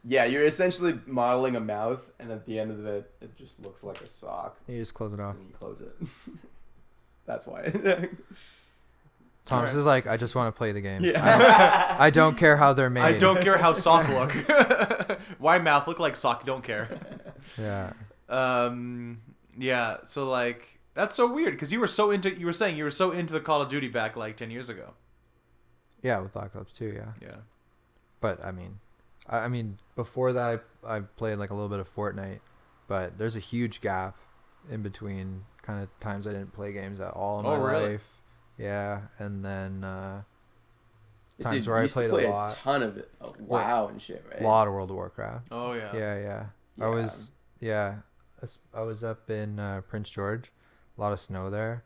Yeah, you're essentially modeling a mouth, and at the end of it, it just looks like a sock.
You just close it off.
And you close it. That's why.
Thomas
Alright.
is like, I just want to play the game.
Yeah.
I don't care how they're made.
I don't care how sock look. Why mouth look like sock? Don't care.
Yeah.
Yeah. So like that's so weird because you were so into the Call of Duty back like 10 years ago.
Yeah, with Black Ops 2, yeah.
Yeah.
But I mean, before that, I played like a little bit of Fortnite, but there's a huge gap in between kind of times I didn't play games at all in my
really?
life. Yeah, and then times
Dude,
where
you
I
used to
played
play
a lot.
ton of it. WoW and shit, right?
A lot of World of Warcraft.
Oh yeah.
Yeah.
Yeah.
I was up in Prince George, a lot of snow there.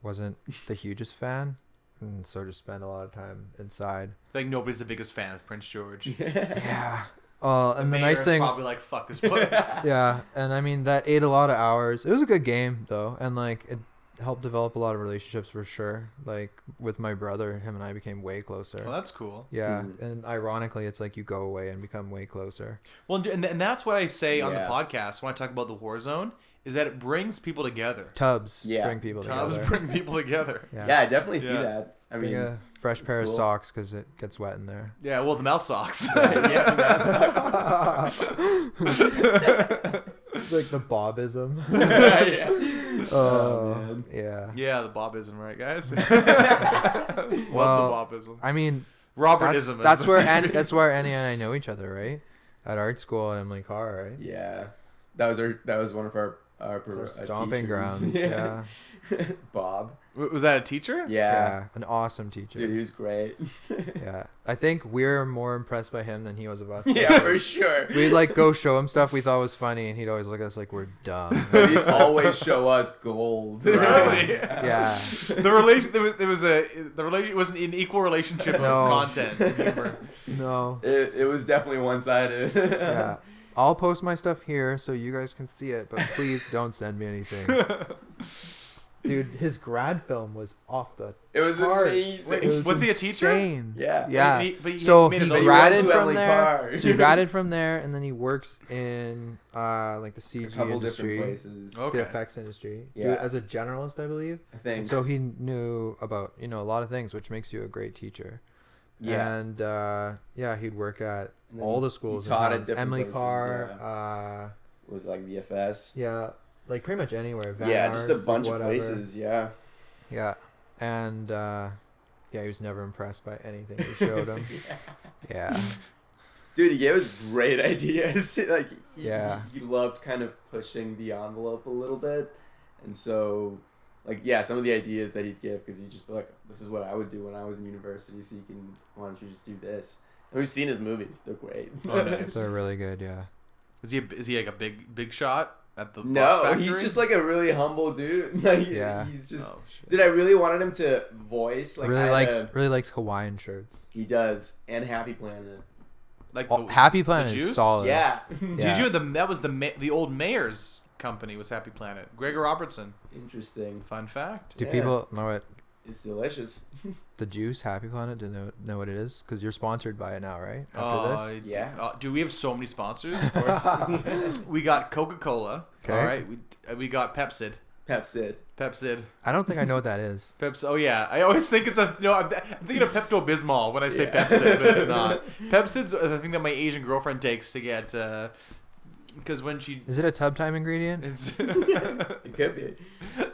Wasn't the hugest fan. and sort of spend a lot of time inside.
Like nobody's the biggest fan of Prince George.
Yeah. And the nice thing,
probably like fuck this place.
yeah, and I mean that ate a lot of hours. It was a good game though, and like it helped develop a lot of relationships for sure. Like with my brother, him and I became way closer.
Well, that's cool.
Yeah, and ironically, it's like you go away and become way closer.
Well, and that's what I say on the podcast when I talk about the Warzone, is that it brings people together.
Tubs bring people together.
Tubs bring people together.
Yeah, I definitely see that. I mean,
a fresh pair of socks because it gets wet in there.
Yeah, well, the mouth socks.
Yeah, the mouth
socks. It's like the Bobism. Yeah.
Yeah, the Bobism, right, guys?
Well,
love the Bobism.
I mean,
Robertism.
That's where Annie and I know each other, right? At art school at Emily Carr, right?
Yeah, that was one of our
stomping grounds. Yeah.
Bob.
Was that a teacher?
Yeah, an awesome teacher.
Dude, he was great.
Yeah, I think we're more impressed by him than he was of us.
Yeah, for sure.
We'd like go show him stuff we thought was funny, and he'd always look at us like we're dumb.
But he'd always show us gold.
Really?
Yeah.
The relation it was an equal relationship of content and humor.
No.
It was definitely one-sided.
Yeah. I'll post my stuff here so you guys can see it, but please don't send me anything. Dude, his grad film was off the charts.
Amazing.
Was he a teacher?
Yeah.
Yeah.
So he graded from there.
Carr.
So he graded from there, and then he works in like the CG industry,
places.
Okay.
the effects industry.
Yeah.
As a generalist, I believe.
I think.
And so he knew about a lot of things, which makes you a great teacher.
Yeah.
And he'd work at all the schools.
He taught
in
at different
Emily
places,
Carr.
Was like VFS.
Yeah, like pretty much anywhere.
Just a bunch of places. Yeah.
Yeah, and he was never impressed by anything we showed him. Yeah.
Dude, he gave us great ideas. Like he loved kind of pushing the envelope a little bit, and so some of the ideas that he'd give, because he'd just be like, this is what I would do when I was in university, so why don't you just do this? And we've seen his movies; they're great.
Oh, nice.
They're really good. Yeah.
Is he like a big shot at the box
No,
factory?
he's just like a really humble dude. Like, he's just.
Oh, shit.
Dude, I really wanted him to voice
really likes Hawaiian shirts.
He does, and Happy Planet.
Like
Happy Planet is solid.
Yeah.
Did you? That was the old mayor's company was Happy Planet. Gregor Robertson.
Interesting.
Fun fact.
Do people know it?
It's delicious.
The juice, Happy Planet, do you know what it is? Because you're sponsored by it now, right? After this?
Yeah.
Dude, we have so many sponsors. Of course. We got Coca-Cola.
Okay.
All right. We got Pepsid.
Pepsid.
I don't think I know what that is.
Oh yeah, I always think it's I'm thinking of Pepto-Bismol when I say Pepsid, but it's not. Pepsid's the thing that my Asian girlfriend takes to get, because when she...
Is it a tub time ingredient?
It could be.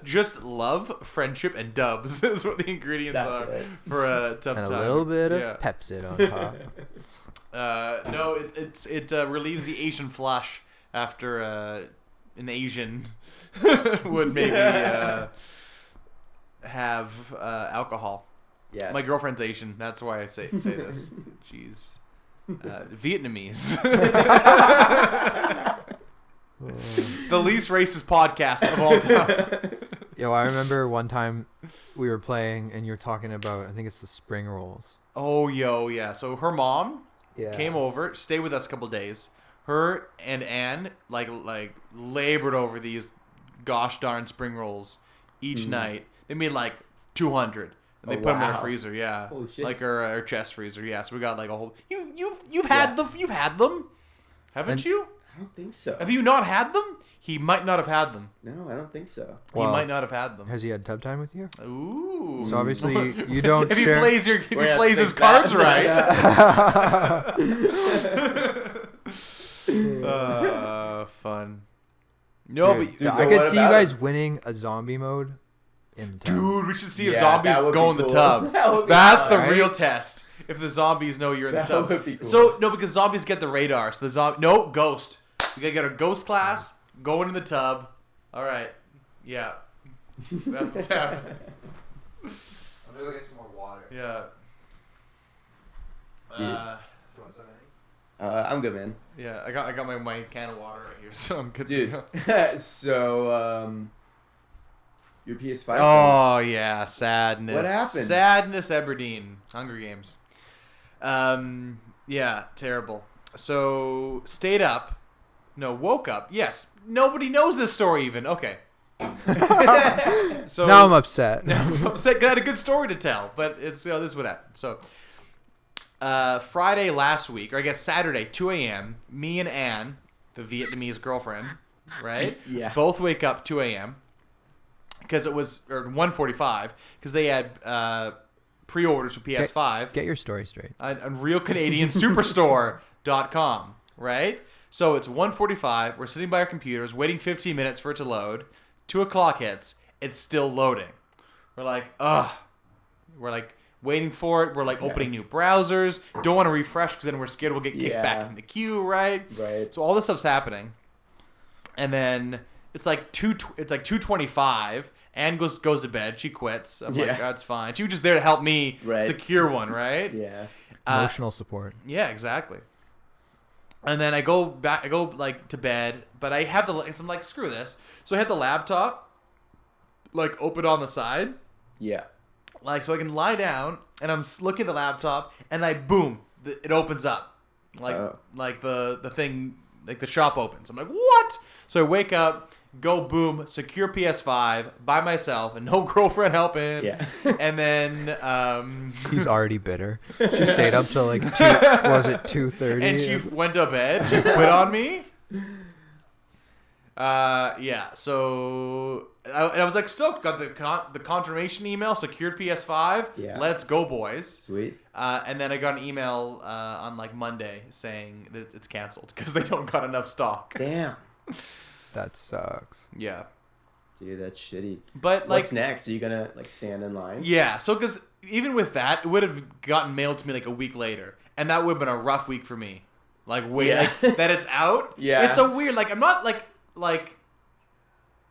Just love, friendship, and dubs is what the ingredients are for a tub time.
And a little bit of Pepsid on top.
No, it relieves the Asian flush after an Asian would maybe have alcohol.
Yes.
My girlfriend's Asian. That's why I say this. Jeez. Vietnamese. The least racist podcast of all time.
Yo, I remember one time we were playing and you were talking about, I think it's the spring rolls.
Oh, yeah. So her mom came
Yeah.
over, stayed with us a couple days. Her and Anne like labored over these gosh darn spring rolls each night. They made like 200. And they put them in her freezer, yeah.
Holy shit.
Like her chest freezer, yeah. So we got like a whole. You've had them, haven't you?
I don't think so.
Have you not had them? He might not have had them.
No, I don't think so.
He might not have had them.
Has he had tub time with you?
Ooh.
So obviously you don't
if
share.
If he plays his cards right. Fun. No,
Dude,
but
I could see you guys winning a zombie mode in town.
dude, we should see if zombies
would
go
be
in the
cool.
tub.
That
That's
would
the
be fun.
real test. If the zombies know you're in the
That
tub.
would be cool.
So no, because zombies get the radar. So the ghost. We gotta get a ghost class. Go into the tub. All right. Yeah. That's what's happening.
I'm gonna go get some more water.
Yeah.
Do you want some, Eddie?
I'm good, man.
Yeah, I got my can of water right here, so I'm good
Dude,
to go.
so Your PS5.
Oh yeah, sadness.
What happened?
Sadness, Aberdeen, Hunger Games. Yeah, terrible. So stayed up. No, woke up. Yes, nobody knows this story even. Okay. So
now I'm upset.
I'm upset 'cause I had a good story to tell, but it's this is what happened. So Friday last week, or I guess Saturday, 2 a.m. Me and Anne, the Vietnamese girlfriend, right?
Yeah.
Both wake up 2 a.m. because it was or 1:45 because they had pre-orders for PS5.
Get your story straight.
On RealCanadianSuperstore.com, right? So it's 1:45. We're sitting by our computers, waiting 15 minutes for it to load. 2 o'clock hits. It's still loading. We're like, ugh. We're like waiting for it. We're like opening new browsers. Don't want to refresh because then we're scared we'll get kicked back in the queue, right?
Right.
So all this stuff's happening, and then it's like 2:25. Anne goes to bed. She quits. I'm like, that's fine. She was just there to help me secure one, right?
Yeah.
Emotional support.
Yeah, exactly. And then I go to bed, but I have I'm like, screw this. So I had the laptop, like, open on the side.
Yeah.
Like, so I can lie down, and I'm looking at the laptop, and boom, it opens up. Like the thing, like the shop opens. I'm like, what? So I wake up, go boom, secure PS5 by myself, and no girlfriend helping.
Yeah.
And then
he's already bitter. She stayed up till like 2:30?
And she went to bed. She quit on me. Yeah. So I was like stoked. Got the confirmation email, secured PS5.
Yeah.
Let's go, boys.
Sweet.
And then I got an email on like Monday saying that it's canceled because they don't got enough stock.
Damn.
That sucks.
Yeah.
Dude, that's shitty.
But like,
what's next? Are you gonna like stand in line?
Yeah. So because even with that, it would have gotten mailed to me like a week later, and that would have been a rough week for me. Like like, that it's out.
Yeah.
It's so weird. Like I'm not like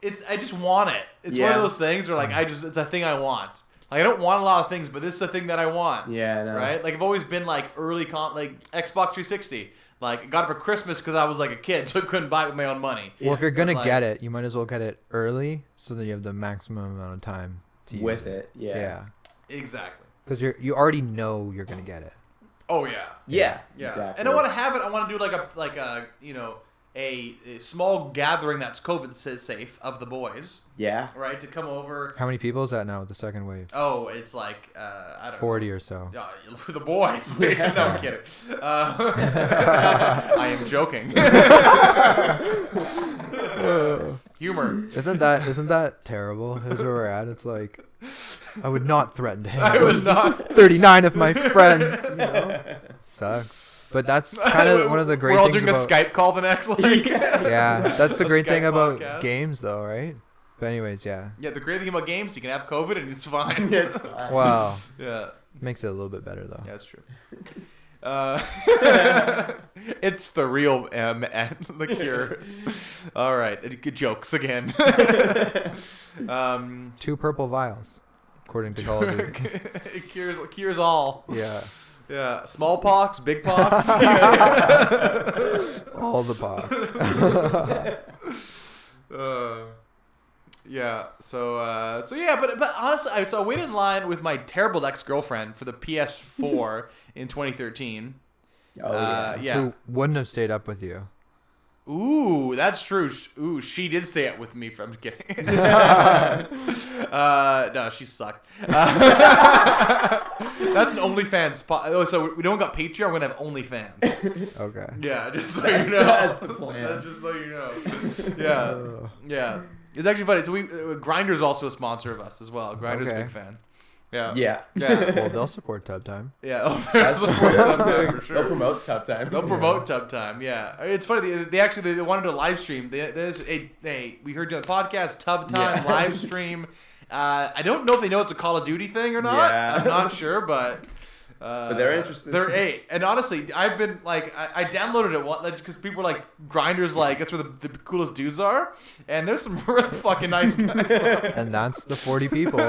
it's. I just want it. It's one of those things where like it's a thing I want. Like I don't want a lot of things, but this is a thing that I want.
Yeah. No.
Right. Like I've always been like like Xbox 360. Like, I got it for Christmas because I was, like, a kid, so I couldn't buy it with my own money.
Well, if you're going to get it, you might as well get it early so that you have the maximum amount of time to use it. Yeah.
Exactly.
Because you already know you're going to get it.
Oh, yeah.
Yeah.
Exactly. And
I
want to have it. I want to do, a small gathering that's COVID safe of the boys.
Yeah.
Right? To come over.
How many people is that now with the second wave?
Oh, it's like, I don't know.
40 or so.
The boys. No, I'm kidding. I am joking. Humor.
Isn't that terrible? Here's where we're at. It's like, I would not threaten to hang
I would not.
39 of my friends. You know? It sucks. But that's kind of one of the great things
We're all doing a Skype call the next week.
Yeah, that's the great thing about
podcast.
Games, though, right? But anyways, yeah.
Yeah, the great thing about games, you can have COVID and it's fine.
Yeah, it's fine.
Wow.
Yeah.
Makes it a little bit better, though.
Yeah, that's true. It's the real M and the cure. All right, good jokes again.
2 purple vials, according to Call of Duty.
It cures all.
Yeah.
Yeah, smallpox, big pox.
All the pox.
Yeah. So yeah, but honestly, I waited in line with my terrible ex-girlfriend for the PS4 in 2013.
Oh yeah.
Who wouldn't have stayed up with you?
Ooh, that's true. Ooh, she did stay up with me. I'm kidding. No, she sucked. That's an OnlyFans spot. Oh, so we don't got Patreon. We're gonna have OnlyFans.
Okay.
Yeah, just so you know.
That's the plan.
Just so you know. Yeah, yeah. It's actually funny. So Grindr's also a sponsor of us as well. Grindr's a big fan. Yeah.
Yeah.
Yeah.
Well, they'll support Tub Time.
Yeah. Oh, they'll support Tub Time for sure.
They'll promote Tub Time.
They'll promote Tub Time. Yeah. It's funny. They actually wanted to live stream. We heard you on the podcast. Tub Time live stream. I don't know if they know it's a Call of Duty thing or not.
Yeah.
I'm not sure, but
they're interested.
And honestly, I've been like, I downloaded it because people were like, Grindr's like, that's where the coolest dudes are, and there's some really fucking nice guys.
And that's the 40 people.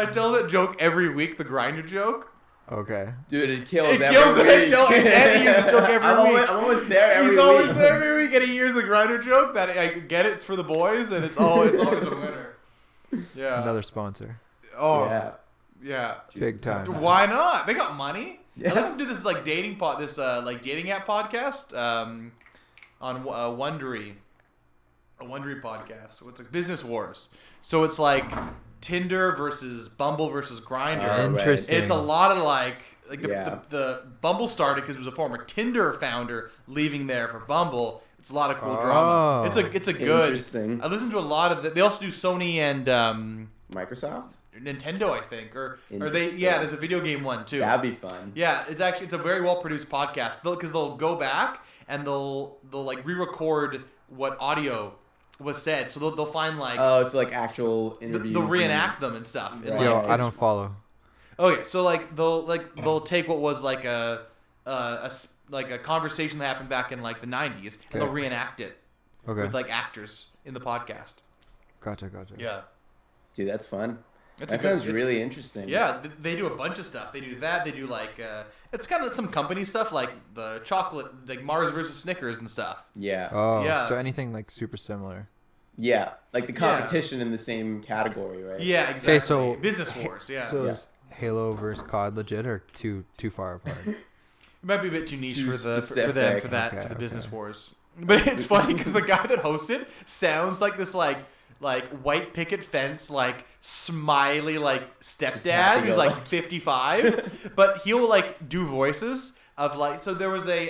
I tell that joke every week, the Grindr joke.
Okay.
Dude, it kills
It
every
kills
week.
Eddie uses the joke every week.
I'm almost there every week.
He's always there every week. get 8 years of the grinder joke, that I get it, it's for the boys, and it's always a winner. Yeah.
Another sponsor.
Oh.
Yeah.
Big time.
Why not? They got money.
Yeah.
I listened to this dating app podcast on Wondery. A Wondery podcast. What's it? Business Wars. So it's like Tinder versus Bumble versus Grindr.
Interesting.
It's a lot of the Bumble started because it was a former Tinder founder leaving there for Bumble. It's a lot of cool drama. It's a good.
Interesting.
I listened to a lot of it. They also do Sony and
Microsoft,
Nintendo, I think, or they. Yeah, there's a video game one too.
That'd be fun.
Yeah, it's a very well produced podcast because they'll go back and they'll re-record what audio was said, so they'll find
so actual interviews.
They'll reenact them and stuff.
Right.
And,
Yo, I don't follow.
Okay, so they'll take what was a conversation that happened back in the 90s, and they'll reenact it with actors in the podcast.
Gotcha.
Yeah,
dude, that's fun. That sounds really interesting.
Yeah, they do a bunch of stuff. They do that. They do it's kind of some company stuff like the chocolate, like Mars versus Snickers and stuff.
Yeah.
Oh,
yeah.
So anything super similar.
Yeah, like the competition in the same category, right?
Yeah, exactly.
Okay, so
Business Wars. Yeah.
So is Halo versus COD legit or too far apart?
It might be a bit too niche
Too
for the
specific.
for the Business Wars. But it's funny because the guy that hosts it sounds like this white picket fence smiley stepdad who's 55, but he'll do voices of so there was a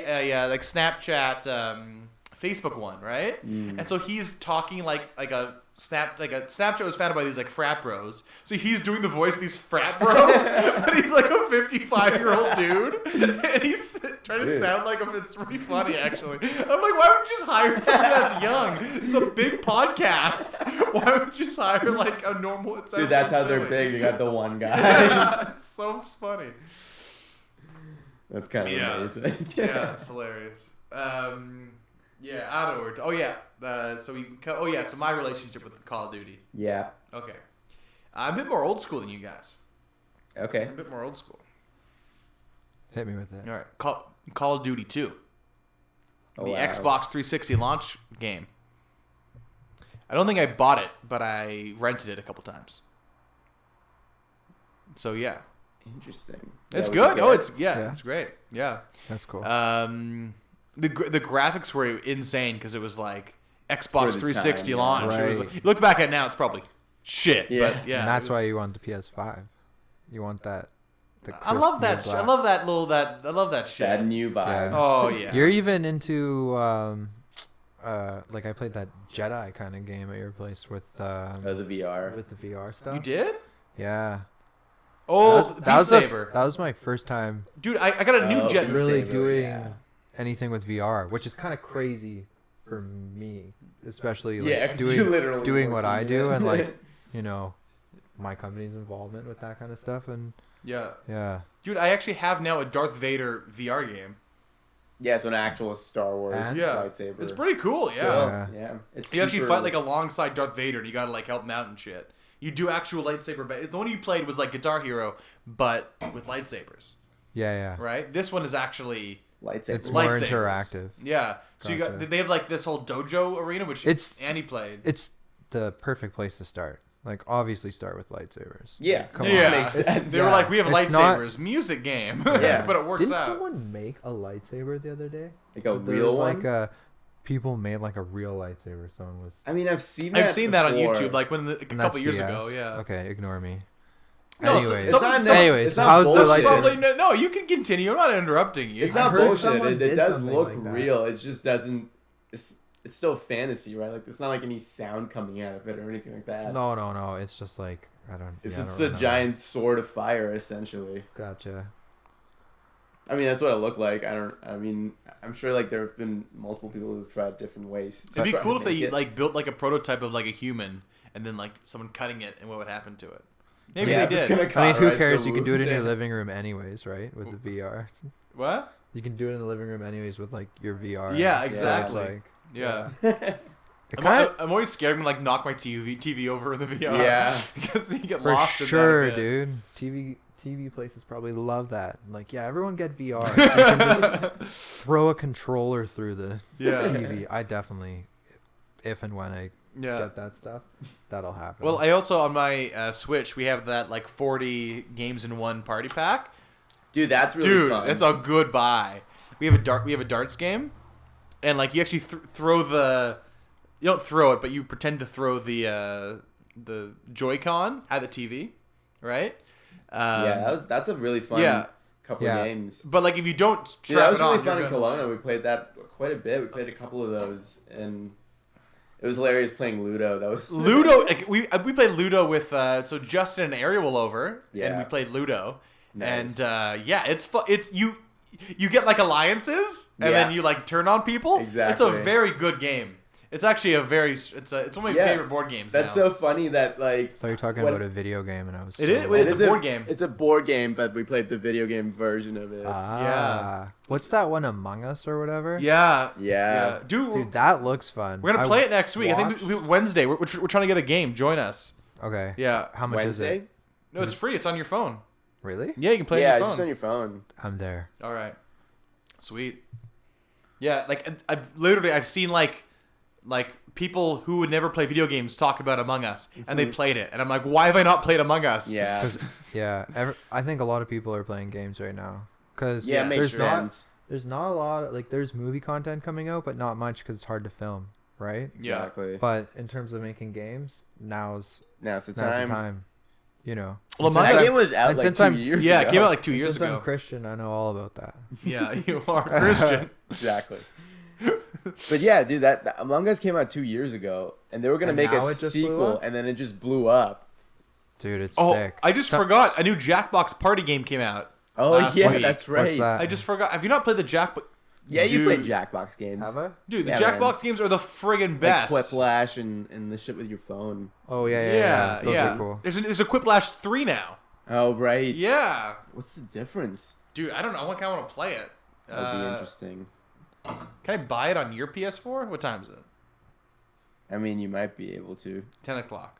Snapchat Facebook one, right? And so he's talking like a Snapchat was founded by these frat bros. So he's doing the voice of these frat bros, but he's a 55-year-old dude, and he's trying to sound like him. It's pretty funny, actually. I'm like, why would you just hire someone that's young? It's a big podcast. Why would you just hire a normal?
Dude, that's how they're big. You got the one guy.
Yeah, it's so funny.
That's kind of amazing.
Yeah, it's hilarious. Yeah, out of order. Oh yeah. So my relationship with Call of Duty.
Yeah.
Okay. I'm a bit more old school than you guys.
Okay.
I'm a bit more old school.
Hit me with it.
All right. Call of Duty 2.
Oh,
the
wow.
Xbox 360 launch game. I don't think I bought it, but I rented it a couple times. So yeah.
Interesting.
It's
Yeah,
good.
it
It's great. Yeah.
That's cool.
The graphics were insane because it was Xbox 360
time,
launch.
yeah.
It was
Right.
you look back at it now, it's probably shit.
Yeah.
But yeah,
and that's why you want the PS5. You want that.
I love that. I love that I love that shit.
That new vibe.
Yeah.
Oh yeah.
You're even into I played that Jedi kind of game at your place with
The VR.
with the VR stuff.
You did?
Yeah.
Oh,
that was
Saber.
that was my first time
Dude, I got a new Jet.
Beat
really
Saber,
doing
yeah.
anything with VR, which is kind of crazy for me, especially
'cause you're literally
doing what I
working
do
it.
and my company's involvement with that kind of stuff and
Yeah. Dude, I actually have now a Darth Vader VR game.
Yeah, so an actual Star Wars
And?
lightsaber.
It's pretty cool. Yeah.
Cool.
Yeah. It's
You actually
super-
fight alongside Darth Vader, and you gotta help him out and shit. You do actual lightsaber. The one you played was Guitar Hero, but with lightsabers,
yeah.
right? This one is actually
lightsaber.
It's more
lightsabers.
interactive.
Yeah. So
Gotcha.
they have this whole dojo arena, which Andy played.
It's the perfect place to start. Obviously start with lightsabers.
Yeah.
Come
yeah.
on.
Makes sense.
They were like, we have
It's
lightsabers, music game.
Yeah.
But it works
Didn't
out.
someone make a lightsaber the other day?
Like a
There
real
was
one?
people made a real lightsaber. Someone was.
I mean, I've seen that
on
before.
YouTube, a
And that's
couple years
BS.
ago. Yeah.
Okay, ignore me.
No,
Anyways,
it's not-
anyways,
it's not
how's the
bullshit.
lightsaber?
Probably no. You can continue. I'm not interrupting you.
It's
I
not
heard
bullshit.
someone
It
did
does
something
look
like that.
real. It just doesn't. It's still fantasy, right? There's not any sound coming out of it or anything like that.
No. It's just I don't.
It's
yeah, I
just
don't
a
know.
giant sword of fire, essentially.
Gotcha.
I mean, that's what it looked like. I mean, I'm sure there have been multiple people who've tried different ways.
It'd be
try
cool
to
if they
make it.
built a prototype of a human, and then someone cutting it, and what would happen to it. Maybe
Yeah,
they
if it's
did.
gonna
I mean, who
cauterize
cares?
the
You can do it in
wound.
your living room anyways, right? With the VR.
What?
You can do it in the living room anyways with your VR.
Yeah,
So it's
exactly. Yeah.
it kind of
I'm always scared when knock my TV over in the VR.
Yeah.
Because you get
for
lost in that a
sure,
bit.
dude. TV places probably love that. Like, yeah, everyone get VR. So you can just throw a controller through the TV. I definitely, if and when I get that stuff, that'll happen.
Well, I also on my Switch we have that like 40 games in one party pack.
Dude, that's really fun.
It's a good buy. We have a darts game, and like you actually throw the. You don't throw it, but you pretend to throw the Joy-Con at the TV, right?
That's a really fun couple of games.
But like if you don't
strap that was really fun in Kelowna. We played that quite a bit. We played a couple of those, and it was hilarious playing Ludo. That was
Ludo. Like, we played Ludo with so Justin and Ariel over, and we played Ludo. Nice. And it's fun. It's you get like alliances, and then you like turn on people.
Exactly.
It's a very good game. It's actually it's one of my favorite board games.
That's so funny that like.
I thought you were talking about a video game, and I was.
It's a board game.
It's a board game, but we played the video game version of it.
What's that one, Among Us or whatever?
Yeah.
Dude, that looks fun.
We're gonna play it next week. I think Wednesday. We're trying to get a game. Join us.
Okay.
Yeah.
How much is it?
No, it's free. It's on your phone.
Really?
Yeah, you can play it on your phone.
Yeah, just on your phone.
I'm there.
All right. Sweet. Yeah, like I've seen like people who would never play video games talk about Among Us, and they played it, and I'm like, why have I not played Among Us?
I think a lot of people are playing games right now because
there's
not a lot of, like, there's movie content coming out, but not much because it's hard to film, right?
Exactly.
But in terms of making games, now's the time. You know.
Well, that game was out like 2 years ago.
Yeah, it came out like 2 years ago.
Since I'm Christian, I know all about that.
Yeah, you are Christian.
Exactly. But yeah, dude, that Among Us came out 2 years ago, and they were gonna make a sequel, and then it just blew up.
Dude, it's sick.
I just forgot a new Jackbox party game came out.
Oh yeah, that's right.
What's that?
I just forgot. Have you not played the Jackbox?
Yeah, you played Jackbox games.
Have I?
Dude, the Jackbox games are the friggin' best.
Like Quiplash and the shit with your phone.
Oh yeah. Those are cool.
There's a Quiplash 3 now.
Oh right.
Yeah.
What's the difference?
Dude, I don't know. I kind of want to play it.
That'd be interesting.
Can I buy it on your PS4? What time is it?
I mean, you might be able to.
10 o'clock.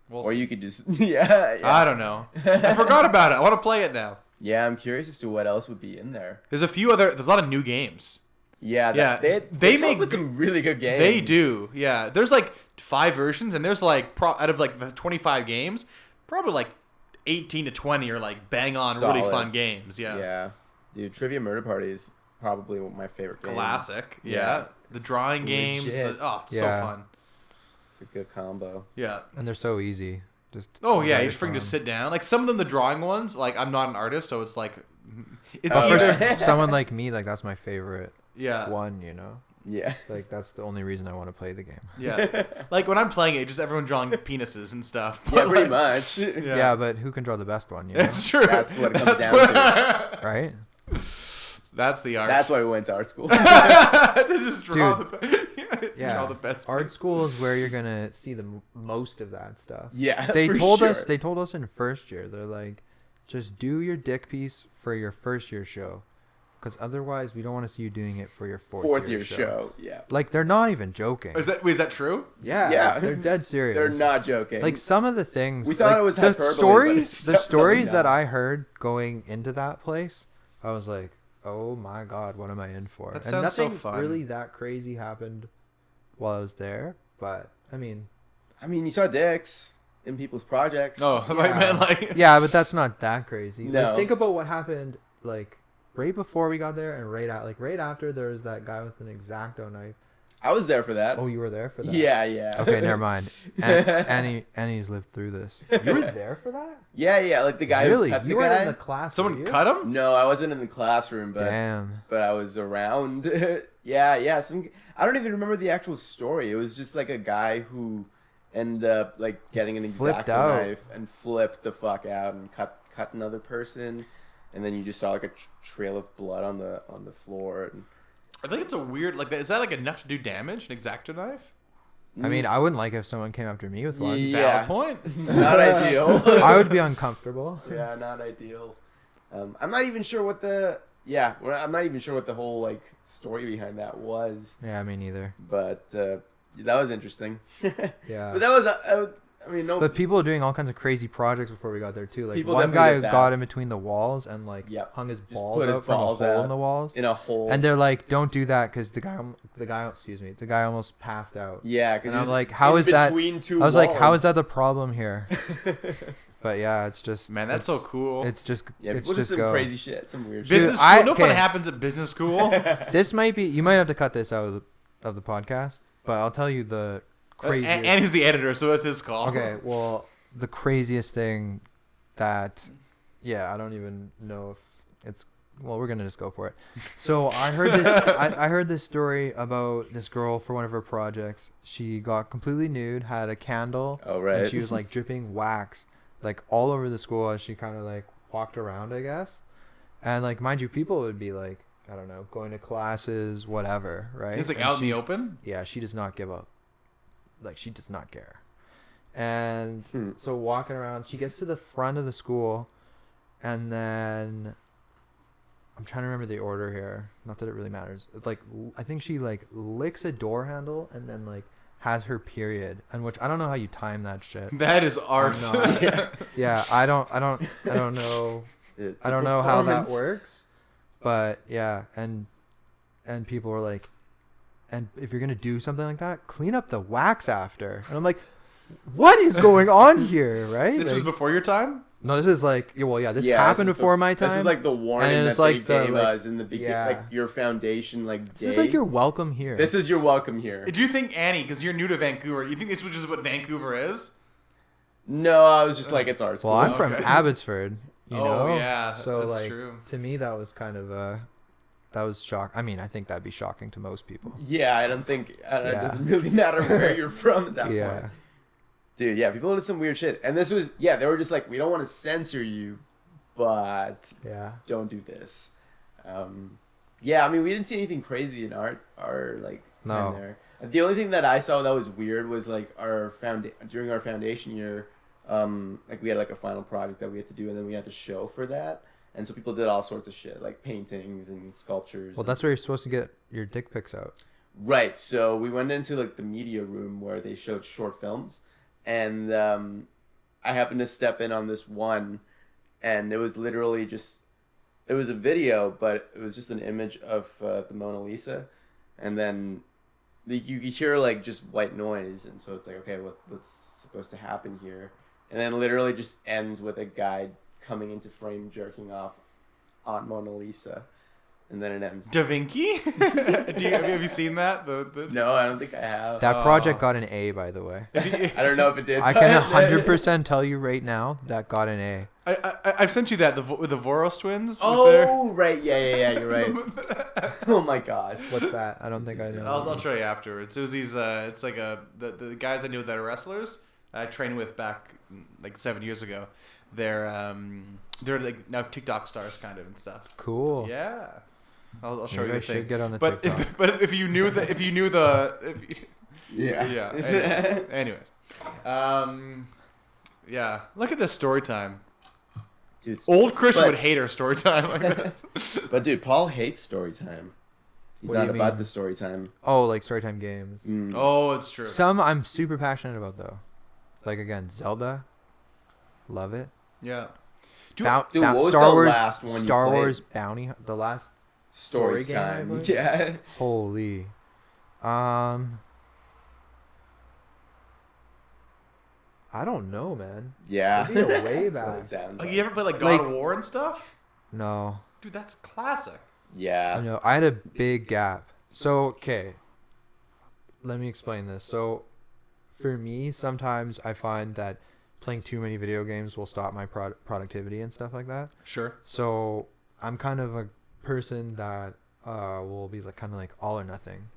Or you could just yeah.
I don't know. I forgot about it. I want to play it now.
Yeah, I'm curious as to what else would be in there.
There's a lot of new games.
Yeah, they make some really good games.
They do. Yeah, there's like 5 versions, and there's like out of like the 25 games, probably like 18 to 20 are like bang on really fun games. Yeah.
Yeah, dude, Trivia Murder Party is probably one of my favorite games.
Classic. Yeah. The drawing games. It's so fun.
It's a good combo.
Yeah.
And they're so easy. You
just freaking just sit down. Like some of them, the drawing ones, like I'm not an artist, so it's like it's
for someone like me, like that's my favorite one, you know?
Yeah.
Like that's the only reason I want to play the game.
Yeah. Like when I'm playing it, just everyone drawing penises and stuff.
Yeah, pretty much.
Yeah, but who can draw the best one, you know?
It's true.
That's what it comes down to.
Right?
That's the art.
That's why we went to art school.
To just draw draw the best.
Art school is where you're gonna see the most of that stuff.
Yeah,
They told us in first year. They're like, just do your dick piece for your first year show, because otherwise we don't want to see you doing it for your fourth year show. Yeah, like they're not even joking.
Is that true?
Yeah, they're dead serious.
They're not joking.
Like some of the things
we thought it was hyperbole,
the stories that I heard going into that place, I was like, oh my god, what am I in for?
That
and
sounds
nothing
so fun.
Really that crazy happened while I was there, but I mean,
you saw dicks in people's projects.
No, man, like
yeah, but that's not that crazy.
No.
Like, think about what happened like right before we got there and right after. There was that guy with an X-Acto knife.
I was there for that.
Oh, you were there for that?
Yeah.
Okay, never mind. Annie's lived through this. You were there for that?
Yeah, like the guy who cut the guy.
You weren't in the class.
Someone cut him?
No, I wasn't in the classroom, but
damn.
But I was around. Yeah. I don't even remember the actual story. It was just like a guy who ended up like getting an X-Acto knife and flipped the fuck out and cut another person, and then you just saw like a trail of blood on the floor. And
I think it's a weird is that like enough to do damage? An X-Acto knife?
I mean, I wouldn't like if someone came after me with one.
Yeah. Valid point.
Not ideal.
I would be uncomfortable.
Yeah, not ideal. I'm not even sure what I'm not even sure what the whole like story behind that was.
Yeah, me neither.
But that was interesting.
Yeah.
But that was I mean, no.
But people are doing all kinds of crazy projects before we got there too. Like
People
one guy
definitely did
got
that.
in between the walls and like
Yep.
hung his
Just
balls
put his
out from
balls
a hole
out
in the walls.
In a hole.
And they're like, "Don't do that," because the guy almost passed out.
Yeah, because
And I was like, "How is that?"
Between two
I was like, "How is
walls.
that the problem here?" But yeah, it's just
Man, that's so cool.
It's just
Yeah,
it's
people do
just
some
go.
crazy shit, some weird
Dude,
shit.
Business school. No
okay.
fun happens at business school.
This might be. You might have to cut this out of the podcast, but I'll tell you the craziest.
And he's the editor, so it's his call.
Okay, well, the craziest thing that, yeah, I don't even know if it's. Well, we're gonna just go for it. So I heard this. I heard this story about this girl for one of her projects. She got completely nude, had a candle,
Oh, right.
and she was like dripping wax like all over the school as she kind of like walked around, I guess. And like, mind you, people would be like, I don't know, going to classes, whatever, right?
He's like
And
out in the
she's-
open.
Yeah, she does not give up. Like, she does not care. And so walking around, she gets to the front of the school, and then I'm trying to remember the order here. Not that it really matters. It's like, I think she like licks a door handle and then like has her period, and which I don't know how you time that shit.
That is art.
I'm not-
Yeah.
Yeah, I don't know.
It's
I
a
don't know how that
performance.
works, but yeah, and people are like, and if you're gonna do something like that, clean up the wax after. And I'm like, what is going on here, right?
This was
Like,
before your time.
no, this is like, well, yeah, this
Yeah,
happened
is
before my time.
This is like the warning
And it's
that
like
they
the,
gave
like,
us in the beginning,
yeah.
like your foundation, like
this
day.
is like you're welcome here.
This is your welcome here.
Do you think Annie, because you're new to Vancouver, you think this is just what Vancouver is?
No, I was just like, it's art school.
well, I'm from
Okay.
Abbotsford, you
Oh,
know.
yeah,
So
that's
like,
true.
to me, that was kind of that was shock. I mean, I think that'd be shocking to most people.
Yeah, I don't think it
Yeah.
doesn't really matter where you're from at that
Yeah.
point. Dude, yeah, people did some weird shit. And this was, yeah, they were just like, we don't want to censor you, but
Yeah.
don't do this. Yeah, I mean, we didn't see anything crazy in our like time
No.
there. The only thing that I saw that was weird was like during our foundation year, like we had like a final project that we had to do, and then we had to show for that. And so people did all sorts of shit, like paintings and sculptures.
Well, that's where you're supposed to get your dick pics out.
Right, so we went into like the media room where they showed short films, and I happened to step in on this one, and it was literally just, it was a video, but it was just an image of the Mona Lisa, and then you could hear like just white noise, and so it's like, okay, what's supposed to happen here? And then literally just ends with a guy coming into frame jerking off on Mona Lisa. And then it ends.
Da Vinci? Have you seen that?
No, I don't think I have.
That project got an A, by the way.
I don't know if it did.
I can 100% tell you right now that got an A.
I've sent you that with the Voros twins.
Oh, right. Yeah. You're right. Oh my god.
What's that? I don't think I know.
I'll show you afterwards. It was these. It's like the guys I knew that are wrestlers. I trained with back like 7 years ago. They're like now TikTok stars kind of and stuff.
Cool.
Yeah. I'll show
Maybe
you
I
the thing.
should get on the
but
TikTok.
if you knew
Yeah.
Anyways, yeah. Look at this story time.
Dude,
Old Christian
but-
would hate our story time like this.
But dude, Paul hates story time. He's
What do
not
you
about
mean?
the story time.
Oh, like Storytime games.
Oh, it's true.
Some I'm super passionate about though. Like again, Zelda. Love it.
Yeah.
Dude, what was
Star
the
Wars,
last one you
Star
played?
Wars Bounty. The last
Story
game I
time.
played?
Yeah.
Holy. I don't know, man.
Yeah.
Maybe a way
That's what
back.
it sounds
Like
like.
you ever play like God
Like-
of War and stuff?
No.
Dude, that's classic.
I
Yeah.
know. I had a big gap. So, okay. Let me explain this. So, for me, sometimes I find that playing too many video games will stop my productivity and stuff like that.
Sure.
So, I'm kind of a person that will be like kind of like all or nothing.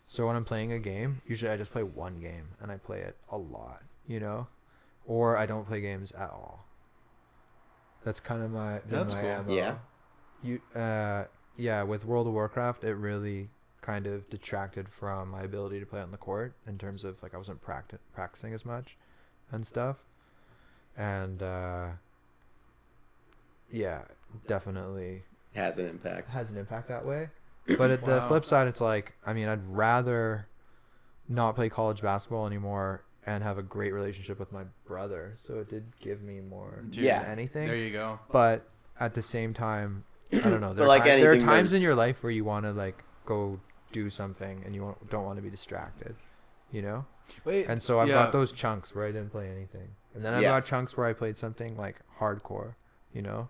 So, when I'm playing a game, usually I just play one game and I play it a lot, you know? Or I don't play games at all. That's kind of my
That's
my
cool.
MO.
Yeah.
Yeah, with World of Warcraft, it really kind of detracted from my ability to play on the court in terms of like I wasn't practicing as much and stuff. And yeah, definitely
Has an impact.
has an impact that way. But at the
Wow.
flip side, it's like, I mean, I'd rather not play college basketball anymore and have a great relationship with my brother, so it did give me more
Dude,
than anything.
There you go.
But at the same time, I don't know. There are times in your life where you want to like go do something and you don't want to be distracted, you know?
Wait,
and so I've got those chunks where I didn't play anything. And then I've got chunks where I played something like hardcore, you know?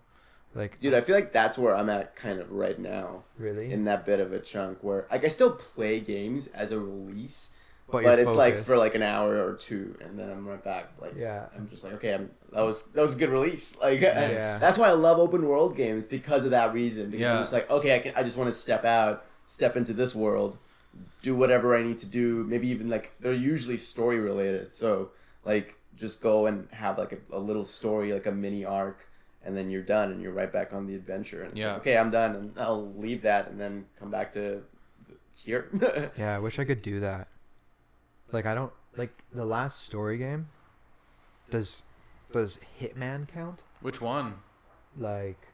Like,
dude, I feel like that's where I'm at kind of right now.
Really?
In that bit of a chunk where like I still play games as a release, but it's
focused.
like for like an hour or two, and then I'm right back. Like, I'm just like, okay, that was a good release. Like, that's why I love open world games, because of that reason. Because I'm just like, okay, I just want to step into this world, do whatever I need to do. Maybe even like they're usually story related, so like just go and have like a little story, like a mini arc, and then you're done and you're right back on the adventure. And it's like, okay, I'm done, and I'll leave that and then come back to here.
Yeah, I wish I could do that. Like, I don't like the last story game. Does Hitman count?
Which one?
Like,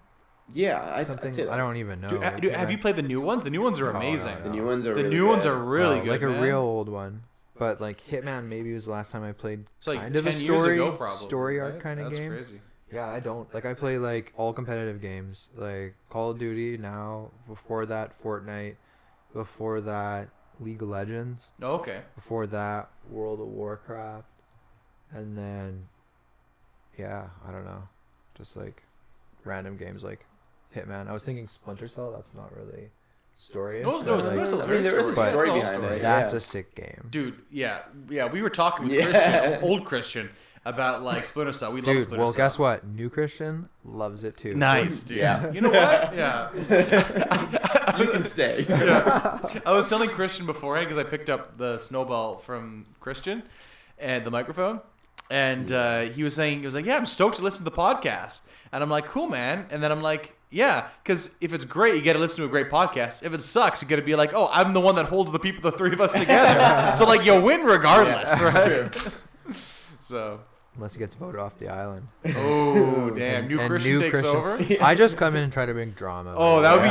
something
I don't even know.
Dude, have you played the new ones? The new ones are amazing.
No. The new ones are
really good.
Like
man.
a real old one. But like Hitman maybe was the last time I played
like
kind of
10
a
years ago, probably,
story arc kind of game.
That's crazy.
Yeah, I don't like. I play like all competitive games, like Call of Duty now. Before that, Fortnite. Before that, League of Legends.
Oh, okay.
Before that, World of Warcraft, and then, I don't know, just like random games like Hitman. I was thinking Splinter Cell. That's not really story.
No, Splinter Cell's very
there is a story behind it.
That's a sick game,
dude. Yeah. We were talking with Christian, old Christian, about like Splinter Cell. We love Splinter Cell.
Well, guess what? New Christian loves it too.
Nice, dude. Yeah. You know what? Yeah.
You can stay.
I was telling Christian beforehand because I picked up the snowball from Christian and the microphone, and he was like, yeah, I'm stoked to listen to the podcast, and I'm like, cool, man, and then I'm like, yeah, because if it's great, you get to listen to a great podcast. If it sucks, you got to be like, oh, I'm the one that holds the three of us together. So like, you win regardless, right? So.
Unless he gets voted off the island.
Oh, damn. New Christian takes over?
I just come in and try to bring drama.
Oh, that would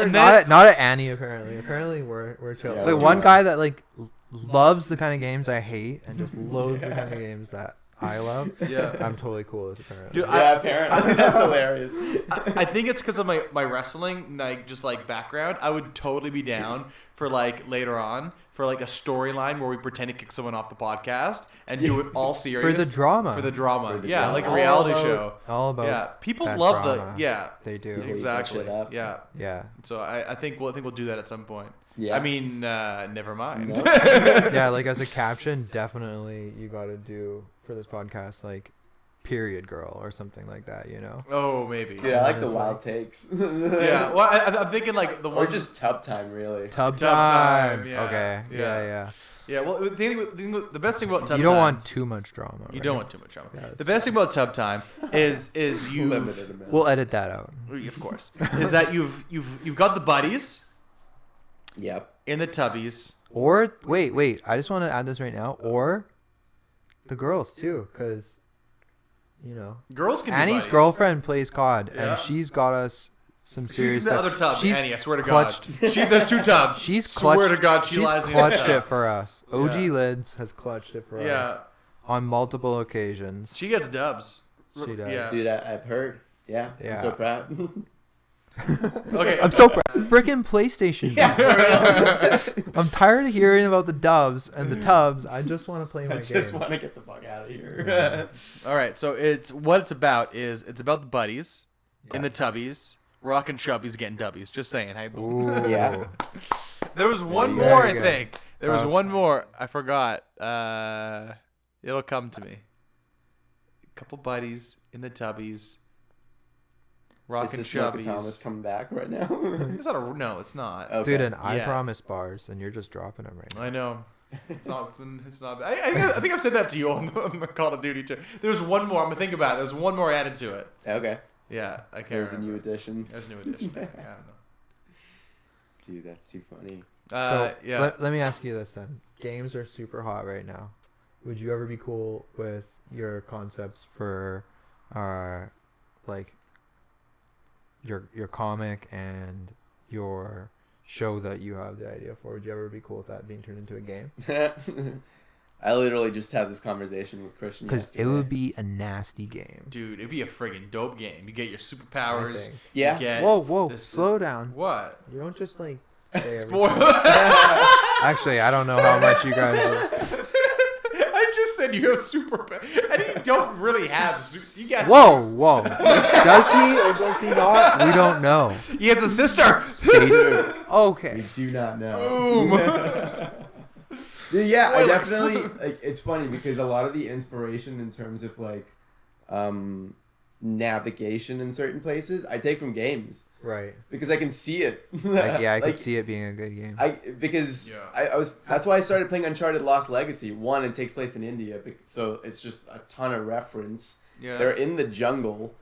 be...
Not at Annie, apparently. Apparently, we're chill. Yeah, one guy that, like, loves the kind of games I hate and just loathes the kind of games that I love. Yeah. I'm totally cool with, apparently.
Dude, apparently. That's hilarious.
I think it's because of my wrestling, like, just, like, background. I would totally be down for, like, later on, for like a storyline where we pretend to kick someone off the podcast and do it all serious
for the drama.
Like a reality show.
All about
people love
drama. They do
exactly. Yeah. So I think we'll do that at some point. Yeah. I mean, never mind.
No. Yeah, like as a caption, definitely you got to do for this podcast like period girl or something like that, you know?
Oh, maybe.
Yeah, I like the wild takes.
Yeah, well, I'm thinking like the one...
Or just tub time, really.
Tub time.
Yeah.
Okay. Yeah.
Yeah, well, the best thing about tub time...
You don't want too much drama.
You don't want too much drama. Yeah, the best thing about tub time is you...
We'll edit that out.
Of course. Is that you've got the buddies...
Yep.
In the tubbies.
Or, wait. I just want to add this right now. Or the girls, too, because... You know,
girls can
Annie's girlfriend plays COD, and she's got us some serious stuff.
She's the other tub,
she's
Annie, I swear to
clutched.
God. There's two tubs.
She's clutched.
Swear to God,
she's clutched it for us. OG Lids has clutched it for us on multiple occasions.
She gets dubs.
She does.
Yeah. Dude, I've heard. Yeah. I'm so proud.
Okay.
I'm so proud. Freaking PlayStation. I'm tired of hearing about the dubs and the tubs. I just want to play my game.
I just want to get the fuck out of here.
All right. So it's about the buddies in the tubbies, rocking chubbies, getting dubbies. Just saying. Hey.
Ooh. Yeah.
There was one more. I think there was one more. I forgot. It'll come to me. A couple buddies in the tubbies. Rockin'
Is this Thomas coming back right now?
No, it's not.
Okay. Dude, and I promise bars, and you're just dropping them right now.
I know. It's not. I think I've said that to you on the Call of Duty too. There's one more. I'm gonna think about it. There's one more added to it.
Okay.
Yeah, I can't.
There's a new edition.
There's a new edition. Yeah, I don't know.
Dude, that's too funny.
Let me ask you this then. Games are super hot right now. Would you ever be cool with your concepts for, like, your comic and your show that you have the idea for? Would you ever be cool with that being turned into a game?
I literally just had this conversation with Christian
because it would be a nasty game,
dude. It'd be a friggin' dope game. You get your superpowers.
Yeah.
Whoa, slow down.
What?
You don't just like
spoil.
Actually, I don't know how much you guys
I just said you have superpowers, and you don't really have. You guys.
Whoa. Does he or does he not? We don't know.
He has a sister.
Okay.
We do not know.
Boom.
Yeah, I definitely like. It's funny because a lot of the inspiration in terms of like navigation in certain places I take from games,
right?
Because I can see it.
I could see it being a good game.
I was that's why I started playing Uncharted Lost Legacy. One, it takes place in India, so it's just a ton of reference.
Yeah.
They're in the jungle,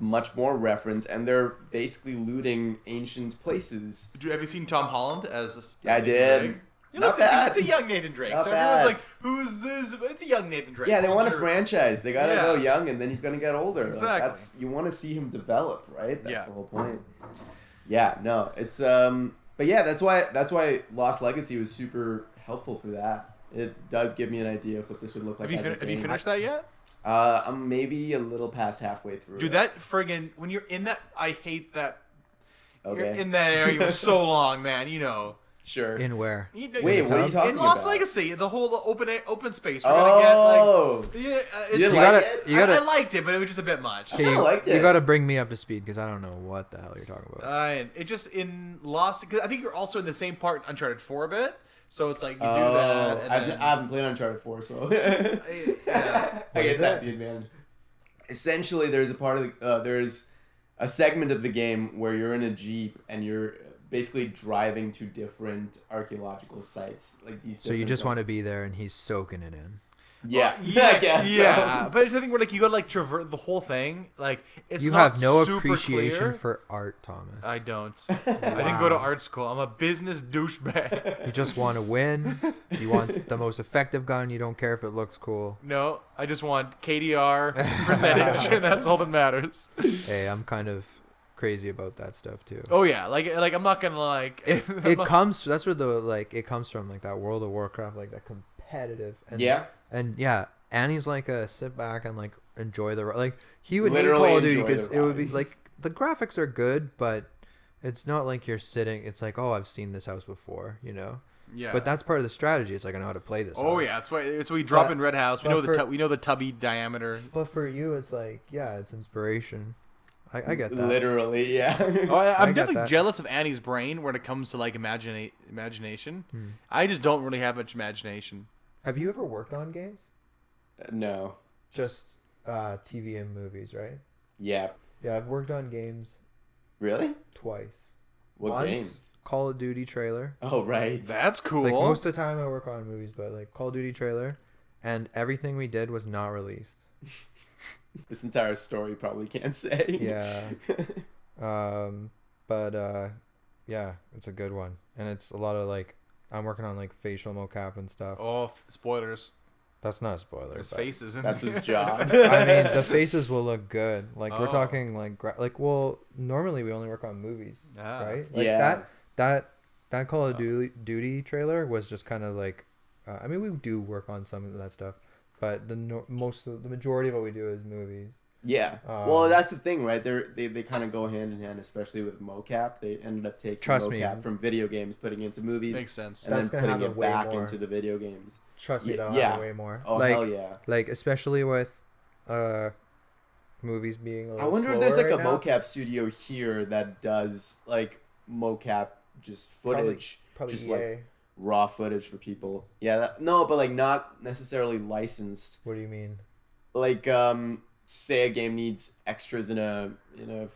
much more reference, and they're basically looting ancient places.
Have you seen Tom Holland as?
I did.
Not bad. It's a young Nathan Drake.
Not
so
bad.
everyone's like, "Who's this?" It's a young Nathan Drake.
Yeah, they want a franchise. They gotta go young, and then he's gonna get older.
Exactly.
Like, you want to see him develop, right? That's
Yeah.
the whole point. Yeah, no, it's but yeah, that's why Lost Legacy was super helpful for that. It does give me an idea of what this would look like.
Have you finished that yet?
I'm maybe a little past halfway through.
Dude, that friggin' when you're in that, I hate that.
Okay.
You're in that area for so long, man. You know.
Sure.
In where?
Wait, what are you talking
in Lost
about?
Legacy, the whole open space. We're gonna get
you didn't like it?
I liked it, but it was just a bit much.
I liked it.
You gotta bring me up to speed because I don't know what the hell you're talking about.
It just in Lost, because I think you're also in the same part in Uncharted 4 a bit. So it's like you do that. And
I haven't played Uncharted 4, so
yeah.
I guess that's the advantage. Essentially, there's a part of there's a segment of the game where you're in a Jeep and you're basically driving to different archaeological sites, like these.
So you just want to be there, and he's soaking it in.
Yeah,
I guess. Yeah, so. But it's the thing where like you gotta like traverse the whole thing. Like it's
you
not
have no
super
appreciation
clear.
For art, Thomas.
I don't. I didn't go to art school. I'm a business douchebag.
You just want to win. You want the most effective gun. You don't care if it looks cool.
No, I just want KDR percentage, and that's all that matters.
Hey, I'm kind of crazy about that stuff too.
Oh yeah, like I'm not gonna like.
It comes. That's where it comes from, like that World of Warcraft, like that competitive. And,
yeah.
And yeah, Annie's like a sit back and like enjoy he would
Literally
hate Call of Duty
enjoy
because
the
it would be
ride.
like the graphics are good, but it's not like you're sitting. It's like, oh, I've seen this house before, you know.
Yeah.
But that's part of the strategy. It's like I know how to play this.
Oh
house.
yeah, that's why. It's we drop in Red House. We know
but
we know the tubby diameter.
But for you, it's like it's inspiration. I get that.
Literally, yeah.
Oh, I'm
get
definitely
that.
jealous of Annie's brain when it comes to like imagination. I just don't really have much imagination.
Have you ever worked on games?
No.
Just TV and movies, right?
Yeah.
Yeah, I've worked on games
Really?
twice.
What
Once,
games?
Call of Duty trailer.
Oh, right.
That's cool.
Like most of the time I work on movies, but like Call of Duty trailer, and everything we did was not released.
This entire story probably can't say.
Yeah. Yeah, it's a good one, and it's a lot of like I'm working on like facial mocap and stuff.
Oh, spoilers.
That's not a spoiler.
There's
but-
faces. In
That's
there.
his job.
I mean, the faces will look good. Like we're
Oh.
talking well, normally we only work on movies,
Ah.
right? Like
Yeah.
that Call of Duty trailer was just kind of like, I mean, we do work on some of that stuff, but the majority of what we do is movies.
Yeah. Well, that's the thing, right? They kind of go hand in hand, especially with mocap. They ended up taking
Trust me.
mocap from video games, putting it into movies,
Makes sense.
and
That's
then
gonna
putting
happen
it
way
back
more.
into the video games.
Trust me, they'll
yeah.
have way more.
Oh,
like,
hell yeah.
Like especially with movies being a little
I wonder if there's
slower
like a
right now.
mocap studio here that does like mocap just footage,
Probably
just
EA.
like raw footage for people. Yeah, no, but like not necessarily licensed.
What do you mean?
Like say a game needs extras in a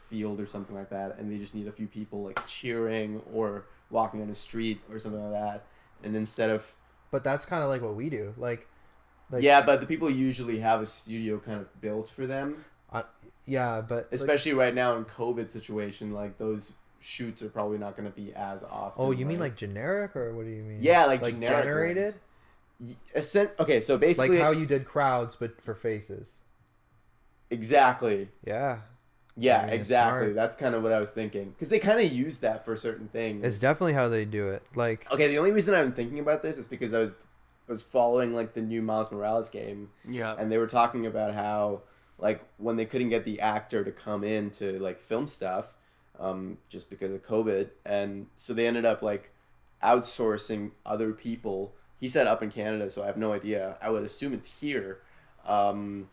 field or something like that, and they just need a few people like cheering or walking on the street or something like that, and instead of
But that's kind of like what we do. Like
yeah, but the people usually have a studio kind of built for them.
yeah, but
Especially right now in COVID situation, like those shoots are probably not going to be as often.
oh, you mean like generic, or what do you mean?
Yeah, like generic
generated.
Okay, so basically
Like how you did crowds, but for faces.
exactly.
Yeah.
Yeah,
I mean,
exactly. That's kind of what I was thinking. Because they kind of use that for certain things.
It's definitely how they do it. Like,
okay, the only reason I'm thinking about this is because I was following like the new Miles Morales game.
Yeah.
And they were talking about how like when they couldn't get the actor to come in to like film stuff, just because of COVID, and so they ended up like outsourcing other people. He said up in Canada, so I have no idea. I would assume it's here. And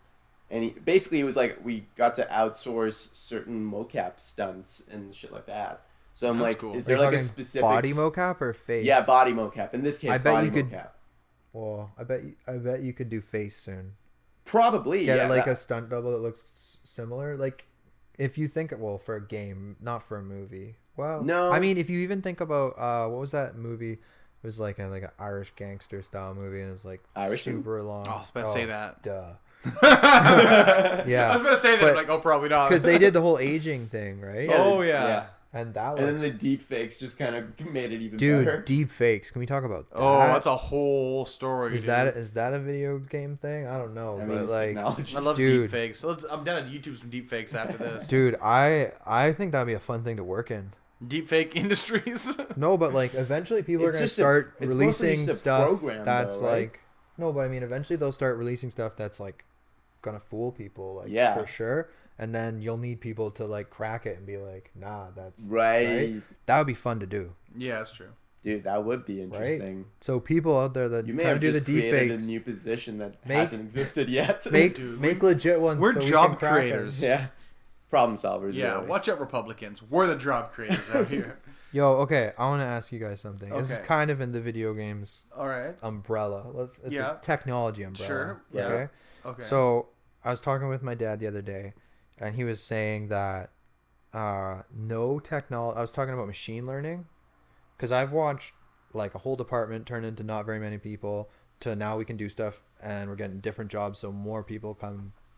he was like, we got to outsource certain mocap stunts and shit like that. So I'm
That's
like,
cool.
is there like a specific
body mocap or face?
Yeah, body mocap. In this case,
I bet
body
you could.
mocap.
Well, I bet you could do face soon.
Probably.
Get
yeah,
like a stunt double that looks similar. Like, if you think, well, for a game, not for a movie. Well,
no.
I mean, if you even think about what was that movie? It was like an Irish gangster style movie, and it was like
Irish
super long.
Oh, I was about to say that.
Duh.
Yeah. I was about to say that, but, like, oh, probably not.
Because they did the whole aging thing, right?
Yeah,
oh, yeah.
And that
and
looks...
then the deep fakes just kind of made it even
Dude,
better.
deep fakes. Can we talk about that?
Oh, that's a whole story.
Is that a video game thing? I don't know, but like,
I love deep fakes. So I'm down to YouTube some deep fakes after this.
Dude, I think that'd be a fun thing to work in.
Deep fake industries.
No, but like eventually people are gonna start releasing stuff that's though, right? Like, no, but I mean eventually they'll start releasing stuff that's like gonna fool people, like for sure. And then you'll need people to like crack it and be like, nah, that's right. That would be fun to do.
Yeah, that's true.
Dude, that would be interesting.
Right? So people out there that
you may
try
have
to do
just
the deep fakes,
a new position that hasn't existed yet.
Make legit ones.
We're
so
job
we can
creators.
Yeah, problem solvers.
Yeah,
really.
Watch out, Republicans. We're the job creators out here.
Yo, okay, I want to ask you guys something. Okay. This is kind of in the video games umbrella. It's a technology umbrella.
Sure.
Yeah.
Okay. So I was talking with my dad the other day, and he was saying that no technology. I was talking about machine learning, because I've watched like a whole department turn into not very many people to now we can do stuff and we're getting different jobs, so more people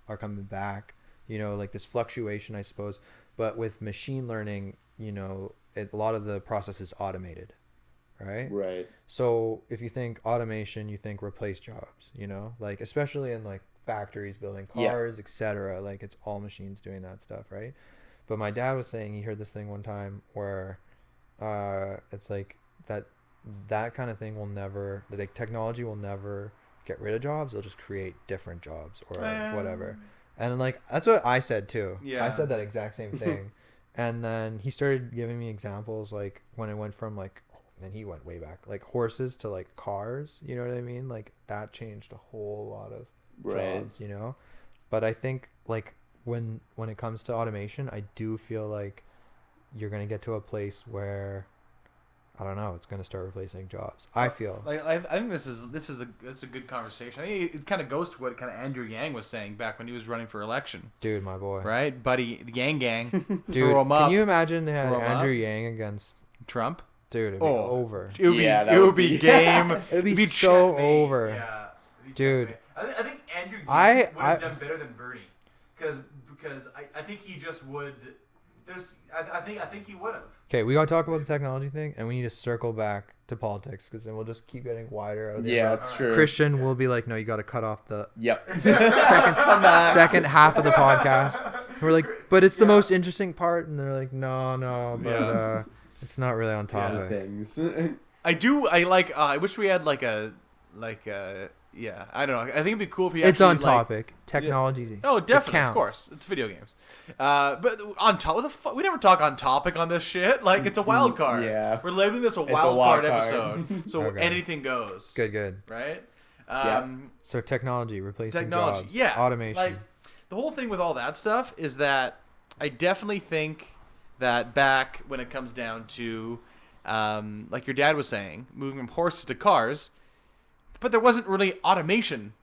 are coming back. You know, like this fluctuation, I suppose. But with machine learning, you know, a lot of the process is automated, right?
Right.
So if you think automation, you think replace jobs, you know, like especially in like factories building cars, etc. Like it's all machines doing that stuff, right? But my dad was saying he heard this thing one time where it's like that kind of thing will never, like technology will never get rid of jobs. It'll just create different jobs or whatever. And like that's what I said too. Yeah. I said that exact same thing. And then he started giving me examples, like when it went from like, and he went way back, like horses to like cars, you know what I mean? Like that changed a whole lot of jobs, you know? But I think like when it comes to automation, I do feel like you're going to get to a place where, I don't know, it's going to start replacing jobs. I feel
like I think that's a good conversation. I think it kind of goes to what kind of Andrew Yang was saying back when he was running for election.
Dude, my boy,
right, buddy, the Yang Gang.
Dude, throw him up. Can you imagine they had Andrew Yang against
Trump?
Dude, it'd be over.
It would be game.
It'd be so over.
Yeah,
dude.
I think Andrew Yang would have done better than Bernie, because I think he just would. I think he would have.
Okay, we gotta talk about the technology thing, and we need to circle back to politics, because then we'll just keep getting wider.
That's true.
Christian will be like, no, you gotta cut off the
second
half of the podcast. And we're like, but it's the most interesting part, and they're like, no, but it's not really on topic.
Things.
I wish we had yeah, I don't know. I think it'd be cool if we.
It's on topic. Technology.
Oh, definitely, of course. It's video games. But on top, we never talk on topic on this shit. Like it's a wild card.
Yeah,
we're labeling this a wild card episode, so anything goes.
Good.
Right.
So technology replacing jobs.
Yeah.
Automation.
Like the whole thing with all that stuff is that I definitely think that back when it comes down to, like your dad was saying, moving from horses to cars. But there wasn't really automation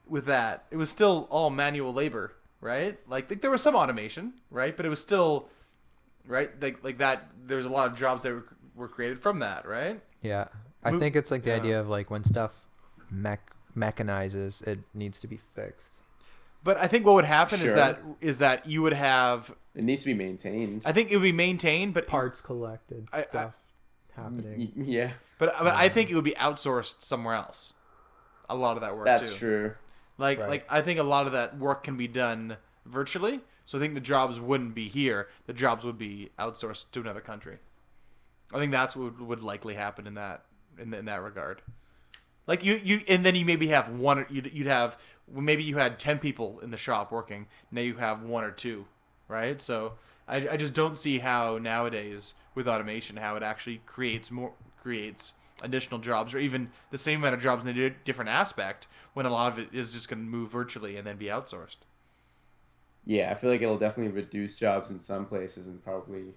with that. It was still all manual labor, right? Like there was some automation, right? But it was still, right? Like that. There was a lot of jobs that were created from that, right?
Yeah, I think it's like the idea of like when stuff mechanizes, it needs to be fixed.
But I think what would happen is that you would have.
It needs to be maintained.
I think it would be maintained, but
parts collected, stuff happening.
Yeah.
But I think it would be outsourced somewhere else. A lot of that work
That's true.
Like I think a lot of that work can be done virtually, So I think the jobs wouldn't be here. The jobs would be outsourced to another country. I think that's what would likely happen in that regard. Like you and then you maybe have one. You'd have maybe you had 10 people in the shop working. Now you have 1 or 2, right? So I just don't see how nowadays with automation how it actually creates additional jobs or even the same amount of jobs in a different aspect when a lot of it is just going to move virtually and then be outsourced.
Yeah, I feel like it'll definitely reduce jobs in some places and probably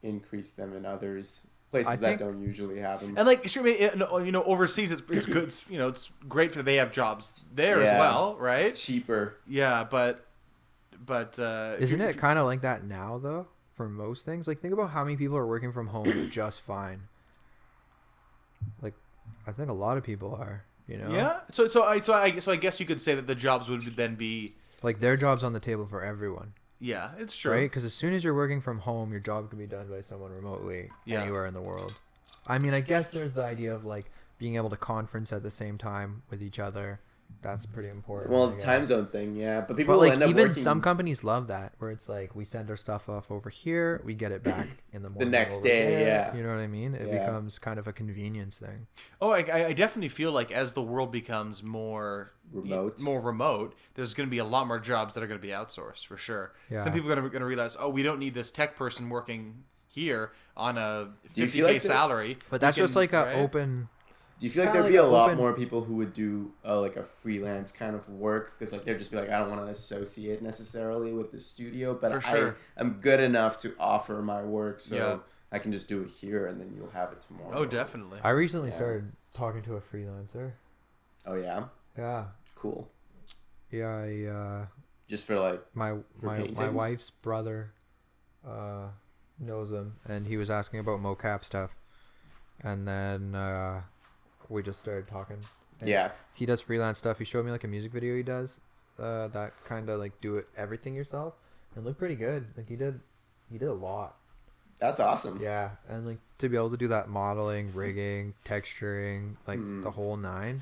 increase them in others. Places that don't usually have them.
And like, sure, overseas it's good. It's great for they have jobs there as well, right?
It's cheaper.
Yeah, but
isn't it kind of like that now though? For most things, like think about how many people are working from home just fine. Like, I think a lot of people are.
Yeah. So I guess you could say that the jobs would then be
like their job's on the table for everyone.
Yeah, it's true.
Right? Because as soon as you're working from home, your job can be done by someone remotely anywhere in the world. I mean, I guess there's the idea of like being able to conference at the same time with each other. That's pretty important.
Well, the time zone thing, yeah. But people
like
end up
even
working...
some companies love that, where it's like we send our stuff off over here, we get it back in the morning.
The next day, yeah.
You know what I mean? It becomes kind of a convenience thing.
Oh, I definitely feel like as the world becomes more remote, there's going to be a lot more jobs that are going to be outsourced for sure.
Yeah.
Some people are going to realize, oh, we don't need this tech person working here on a 50K
like
salary.
But that's just like an open...
Do you feel like there'd be a lot more people who would do like a freelance kind of work? Because like they'd just be like, I don't want to associate necessarily with the studio, but I'm good enough to offer my work, so I can just do it here, and then you'll have it tomorrow.
Oh, definitely.
I recently started talking to a freelancer.
Oh yeah.
Yeah.
Cool.
Yeah, I
just for like
my wife's brother knows him, and he was asking about mocap stuff, and then we just started talking. And he does freelance stuff. He showed me like a music video he does that kind of like do it everything yourself and look pretty good. Like he did a lot.
That's awesome.
Yeah, and like to be able to do that modeling, rigging, texturing, like the whole 9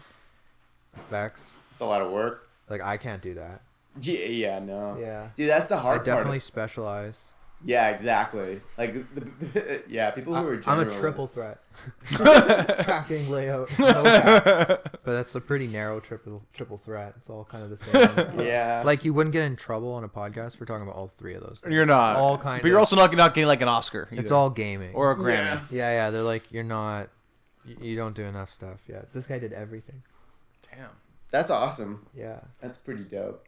effects.
It's a lot of work.
Like I can't do that.
Yeah, no.
Yeah.
Dude, that's the hard part.
I definitely specialized.
Yeah, exactly. Like, people who are generalists.
I'm a triple threat. Tracking, layout, but that's a pretty narrow triple threat. It's all kind of the same.
Yeah.
Like you wouldn't get in trouble on a podcast for talking about all 3 of those things.
You're not.
It's all kind
but you're also not getting like an Oscar. Either.
It's all gaming.
Or a Grammy.
Yeah. They're like, you're not. You don't do enough stuff. Yeah. This guy did everything.
Damn.
That's awesome.
Yeah.
That's pretty dope.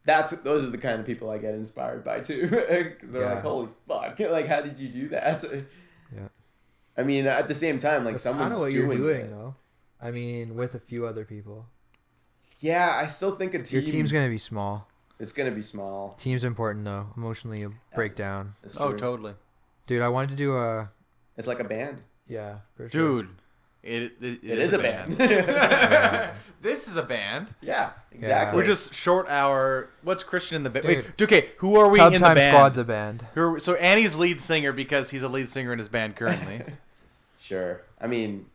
Those are the kind of people I get inspired by too. Because they're like, holy fuck, like how did you do that?
Yeah.
I mean, at the same time, like someone's doing
you're doing
it.
though. I mean, with a few other people.
Yeah, I still think
your team's gonna be small.
It's gonna be small.
Team's important though. Emotionally, you'll break down.
Oh, totally.
Dude, I wanted to do
It's like a band.
Yeah, for sure.
Dude. It
is a band.
This is a band.
Yeah, exactly.
We're just short hour. What's Christian in the band? Wait, okay, who are we in the band?
Squad's a band.
So Annie's lead singer because he's a lead singer in his band currently.
Sure. I mean,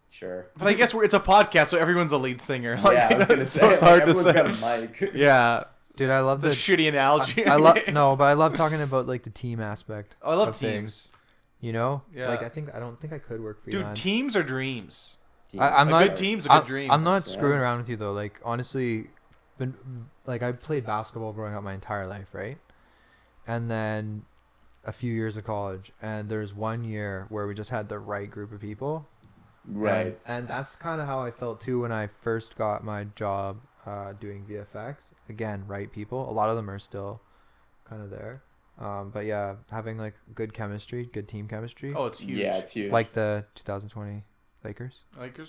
sure.
But I guess it's a podcast, so everyone's a lead singer.
Like, yeah, I was gonna say.
So it's hard to
say.
Everyone's got
a mic.
Yeah.
Dude, I love the
shitty analogy.
I love but I love talking about like the team aspect.
I love teams.
Things. You know,
yeah.
Like I don't think I could work freelance.
Dude, teams are dreams.
I'm not
good teams are good dreams.
I'm not screwing around with you though. Like honestly, I played basketball growing up my entire life, right? And then a few years of college, and there's 1 year where we just had the right group of people.
Right.
And that's kind of how I felt too when I first got my job doing VFX. Again, right people. A lot of them are still kind of there. But yeah, having like good chemistry, good team chemistry.
Oh, it's huge.
Yeah, it's huge.
Like the 2020 Lakers.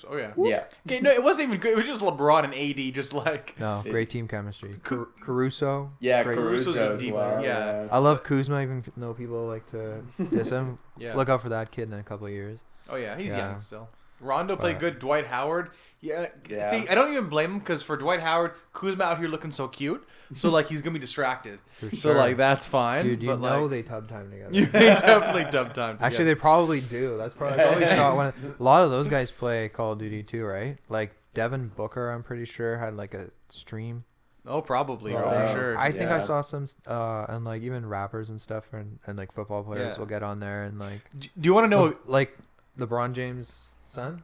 Oh yeah.
Yeah.
Okay, no, it wasn't even good. It was just LeBron and AD, just like.
No, great team chemistry. Caruso.
Yeah,
great.
Caruso as well.
Yeah.
I love Kuzma, even though people like to diss him.
Yeah.
Look out for that kid in a couple of years.
Oh yeah, he's young still. Rondo played good. Dwight Howard. Yeah. See, I don't even blame him because for Dwight Howard, Kuzma out here looking so cute. So like he's gonna be distracted. So like that's fine.
Dude,
you know
they tub time together.
They definitely tub time together.
Actually, they probably do. That's probably shot one. A lot of those guys play Call of Duty too, right? Like Devin Booker, I'm pretty sure had like a stream.
Oh, probably for sure.
I think I saw some, and like even rappers and stuff, and like football players will get on there and like.
Do you want to know
like LeBron James' son,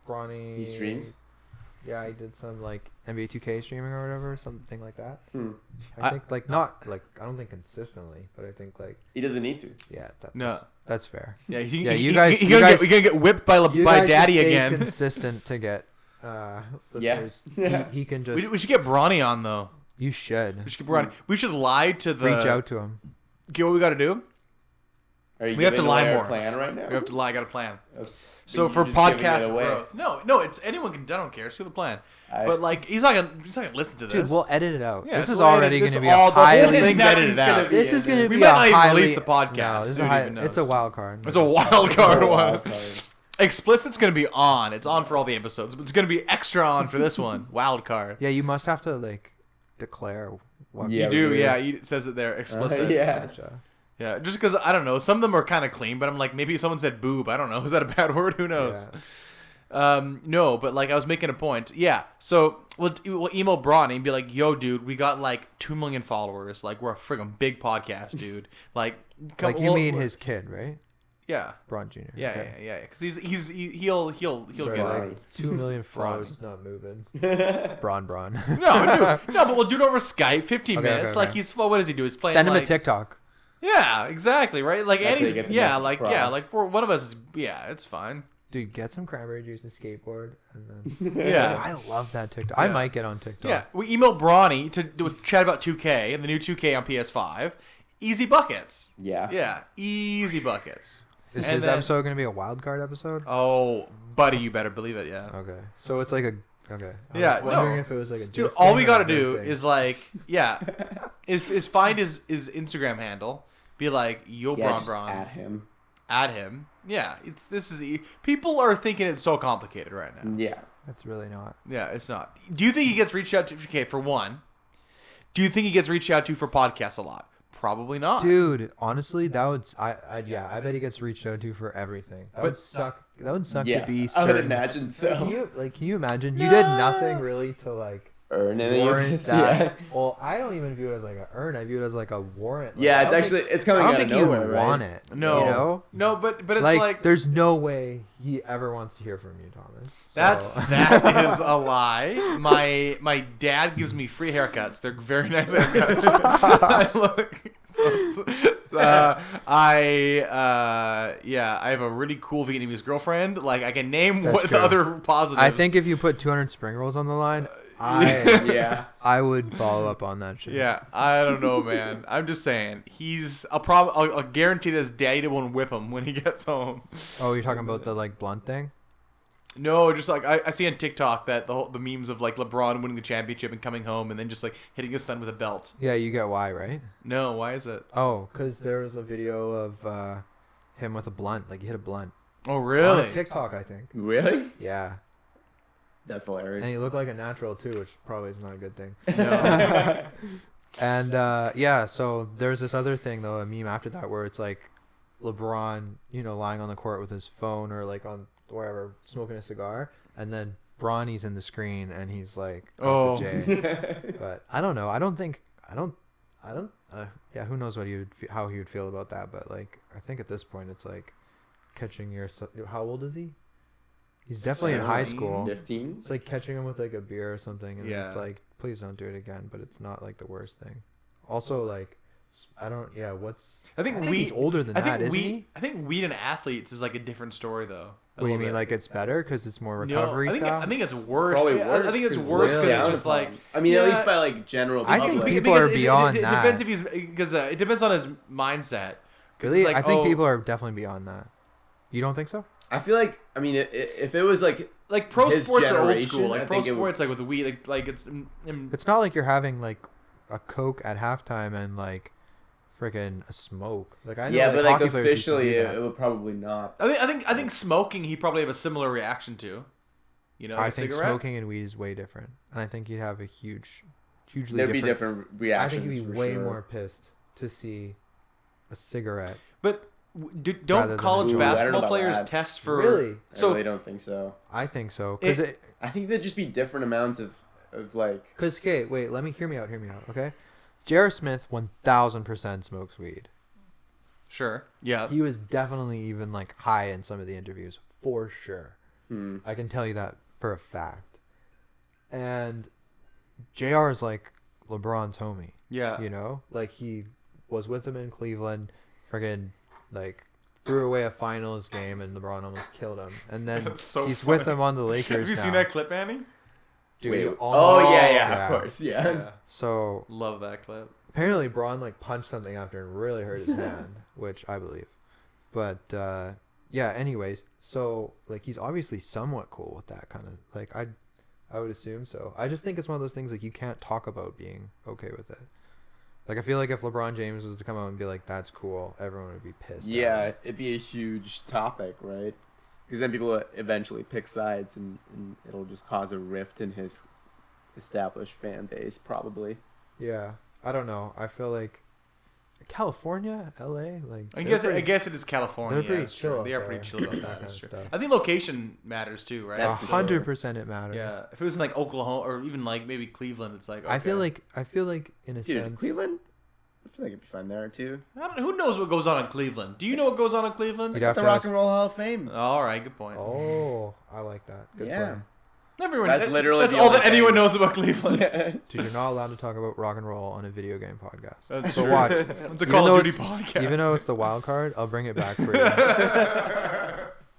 Bronny?
He streams.
Yeah, he did some like NBA 2K streaming or whatever, something like that.
Hmm.
I think like not like I don't think consistently, but I think like
he doesn't need to.
Yeah,
no,
that's fair.
Yeah,
you guys,
you're gonna get whipped by Daddy again.
Consistent to get.
Yeah.
He can just.
We should get Bronny on though.
You should.
We should get Bronny. We should lie to the.
Reach out to him.
Get what we got to do.
We have to lie more. Plan right now.
We have to lie. I got a plan.
Okay.
So for podcast growth, no, it's anyone can. I don't care. See the plan. But like, he's not gonna listen to this.
Dude, we'll edit it out.
Yeah,
this is already going to be a highly. This is going to be
we might not even
highly.
release the podcast.
No, it's a wild card.
It's a wild card one. Explicit's going to be on. It's on for all the episodes, but it's going to be extra on for this one. Wild card.
Yeah, you must have to like declare. What
you do. Yeah, it says it there. Explicit.
Yeah.
Yeah, just because, I don't know, some of them are kind of clean, but I'm like, maybe someone said boob. I don't know. Is that a bad word? Who knows? Yeah. No, but like I was making a point. Yeah, so we'll email Bronny and be like, yo, dude, we got like 2 million followers. Like, we're a friggin' big podcast, dude. Like
you mean his kid, right?
Yeah.
Braun Jr.
Yeah. Because he'll get
like 2 million followers not moving. Braun.
No, but we'll do it over Skype, 15 minutes. Okay. Like what does he do? He's playing.
Send him a TikTok.
Yeah, exactly, right? Like Annie's, like one of us is, it's fine.
Dude, get some cranberry juice and skateboard, and then I love that TikTok. I might get on TikTok.
Yeah, we emailed Bronny to chat about 2K and the new 2K on PS5. Easy buckets. Yeah, easy buckets.
Is his episode going to be a wild card episode?
Oh, buddy, you better believe it. Yeah.
Okay, so it's like a. Okay.
I was
wondering if it was like a.
Dude, all we got to do is like, is find his Instagram handle. Be like, yo, Bron. Add him. Yeah, people are thinking it's so complicated right now.
Yeah,
it's really not.
Yeah, it's not. Do you think he gets reached out to? Okay, for one, do you think he gets reached out to for podcasts a lot? Probably not.
Dude, honestly, that would I bet he gets reached out to for everything. That would suck. That would suck to be.
I would imagine so.
Can you imagine? You did nothing really to like
earn anything.
Yeah. Well, I don't even view it as like a earn. I view it as like a warrant. Like,
yeah, it's coming out of nowhere. I don't think you would
want it.
No,
you know?
No, but it's like
there's no way he ever wants to hear from you, Thomas. So.
That is a lie. My dad gives me free haircuts. They're very nice haircuts. I have a really cool Vietnamese girlfriend. Like I can name the other positives.
I think if you put 200 spring rolls on the line. I would follow up on that shit.
Yeah, I don't know, man. I'm just saying I'll guarantee this daddy won't whip him when he gets home.
Oh, you're talking about the like blunt thing?
No, just like I see on TikTok that the memes of like LeBron winning the championship and coming home and then just like hitting his son with a belt.
Yeah, you get why, right?
No, why is it?
Oh, because there was a video of him with a blunt, like he hit a blunt.
Oh, really?
On TikTok, I think.
Really?
Yeah.
That's hilarious.
And he looked like a natural too, which probably is not a good thing.
No.
And so there's this other thing though, a meme after that where it's like LeBron, lying on the court with his phone or like on wherever smoking a cigar, and then Bronny's in the screen and he's like, the J. But I don't know. Who knows how he would feel about that? But like, I think at this point it's like catching how old is he? He's definitely in high school.
15.
It's like catching him with like a beer or something, and it's like, please don't do it again. But it's not like the worst thing. Also, like, I don't. Yeah,
I think
he's older than that, isn't he?
I think weed and athletes is like a different story though.
What do you mean? Like it's better because it's more recovery style?
I think it's worse.
Probably worse.
I think it's worse because it's just like.
I mean, at least by like general.
I think people are beyond that.
It depends if he's because it depends on his mindset.
Really, like, I think people are definitely beyond that. You don't think so?
I feel like if it was like
pro sports are old school. Like pro sports, like with the weed, like it's.
It's not like you're having like a Coke at halftime and like freaking a smoke. Like I know.
Yeah, but like officially, it would probably not.
I think smoking, he probably have a similar reaction to.
I think smoking and weed is way different, and I think you'd have a hugely
There'd be different reactions.
I think you'd be way more pissed to see a cigarette.
But don't college basketball players test for?
Really?
I really don't think so.
I think so because
I think there'd just be different amounts of of like.
Because okay, wait, hear me out. Okay, J.R. Smith 1000% smokes weed.
Sure. Yeah.
He was definitely even like high in some of the interviews for sure. I can tell you that for a fact. And JR is like LeBron's homie.
Yeah.
You know, like he was with him in Cleveland, friggin' like threw away a finals game and LeBron almost killed him. And then he's with him on the Lakers.
Have you seen that clip, Annie?
Dude,
Wait,
yeah,
of course, yeah.
So
love that clip.
apparently Braun like punched something after and really hurt his hand, which I believe. But yeah, anyways, so like he's obviously somewhat cool with that kind of like I would assume so. I just think it's one of those things like you can't talk about being okay with it. Like I feel like if LeBron James was to come out and be like that's cool, everyone would be pissed.
Yeah, it'd be a huge topic, right? Because then people eventually pick sides, and it'll just cause a rift in his established fan base, probably.
Yeah, I don't know. I feel like California, LA, like
I guess it is California.
They're pretty chill.
They are pretty chill about that. That's true.
Stuff.
I think location matters too, right?
That's
100% it matters.
Yeah, if it was in like Oklahoma or even like maybe Cleveland, it's like okay.
I feel like in a
Dude,
sense,
Cleveland, I feel like it'd be fun there too.
I don't know, who knows what goes on in Cleveland? Do you know what goes on in Cleveland?
You'd have
The
to
Rock
ask-
and Roll Hall of Fame.
All right, good point.
Oh, I like that. Good plan.
Everyone.
That's literally
That's
the
all
only
that anyone
thing.
knows about Cleveland.
Dude, you're not allowed to talk about rock and roll on a video game podcast.
That's
So
true.
watch.
It's a
Even
Call
though
of Duty
it's-
podcast.
Even though it's the wild card, I'll bring it back for you.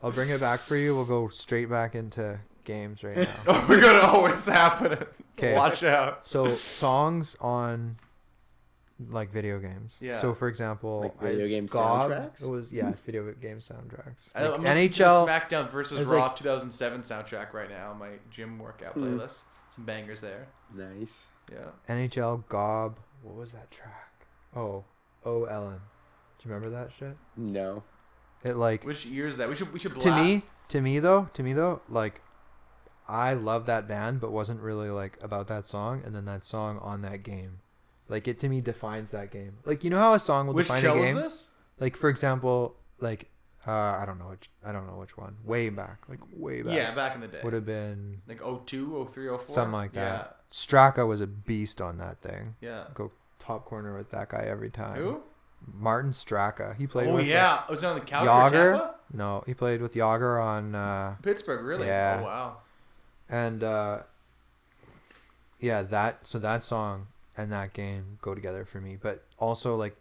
I'll bring it back for you. We'll go straight back into games right now.
Oh, we're gonna. Oh, it's happening.
'Kay.
Watch out.
So songs on like video games.
Yeah.
So for example,
Like video game
GOG,
soundtracks?
It was video game soundtracks.
I'm
Like
listening to
NHL.
the SmackDown versus
it's
Raw
like-
2007 soundtrack right now on my gym workout playlist. Some bangers there.
Nice.
Yeah.
NHL Gob. What was that track? Oh Ellen. Do you remember that shit?
No.
It like
Which year is that? We should blast.
to me though, like I love that band, but wasn't really like about that song. And then that song on that game, like it to me defines that game. Like you know how a song will
Which
define
show
a
is
game.
this?
Like for example, like I don't know which one. Way back.
Yeah, back in the day.
Would have been
Like 02, 03, 04?
something like that. Straka was a beast on that thing.
Yeah.
Go top corner with that guy every time.
Who?
Martin Straka. He played
Oh,
with
yeah. Was it on the Calgary
Yager.
Tampa?
No, he played with Yager on
Pittsburgh, really?
Yeah.
Oh, wow.
and yeah, that song and that game go together for me. But also like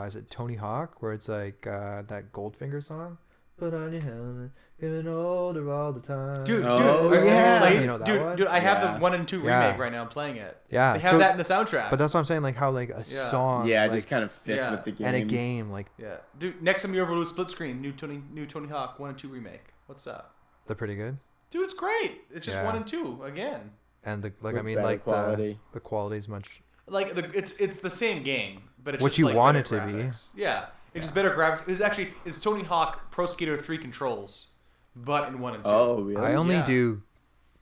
is it Tony Hawk where it's like that Goldfinger song? Put on your helmet, getting older all the time.
Dude,
Oh,
have you
yeah.
played-
You know that one?
dude, I have
Yeah.
the 1 and 2
Yeah.
remake right now. I'm playing it.
Yeah,
They have
so-
that in the soundtrack.
But that's what I'm saying, like how like a
Yeah.
song,
Yeah, it
like,
just kind of fits
yeah.
with the game.
and a game like
yeah, dude. Next time you ever do a split screen, new Tony Hawk 1 and 2 remake. What's up,
they're pretty good.
dude? It's great. It's just
Yeah.
1 and 2 again.
And the like
With
I mean
better
like
quality.
the quality's much.
Like it's the same game, but it's
What
just
you
like
want
better
it to be.
graphics. Yeah, it's just better graphics. It's Tony Hawk Pro Skater 3 controls, but in 1 and 2.
Oh, really?
I only
Yeah.
do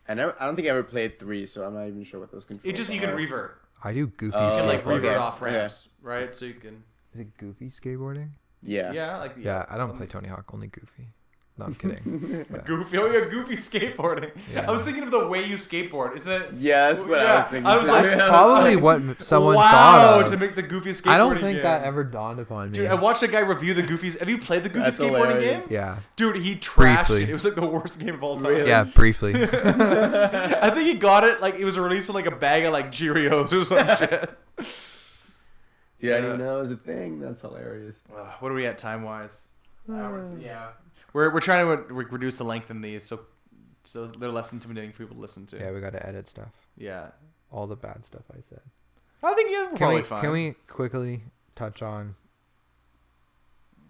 I don't think I ever played 3, so I'm not even sure what those controls
It just you can
are.
revert.
I do goofy
Oh,
You can like
skateboarding.
revert
okay.
off ramps, right? So you can.
Is it goofy skateboarding?
Yeah.
Yeah, like
Yeah, I don't play Tony Hawk, only goofy. No, I'm kidding. Yeah.
Goofy. Oh yeah, goofy skateboarding.
Yeah.
I was thinking of the way you skateboard. Isn't it?
Yeah, that's what I
Yeah,
was thinking.
I was
too.
like-
That's probably what someone
wow,
thought of.
to make the goofy skateboarding
I don't think
game.
that ever dawned upon me.
Dude, I watched a guy review the Goofy's. Have you played the Goofy
That's
skateboarding
hilarious.
game?
Yeah.
Dude, he trashed
Briefly.
it. It was like the worst game of all time.
Really?
Yeah, briefly.
I think he got it like it was released in like a bag of like Cheerios or some shit.
Dude, I didn't even know it was a thing. That's hilarious.
What are we at time wise? Yeah, we're trying to reduce the length in these so they're less intimidating for people to listen to.
Yeah, we got to edit stuff.
Yeah.
All the bad stuff I said.
I think you're probably fine.
Can we quickly touch on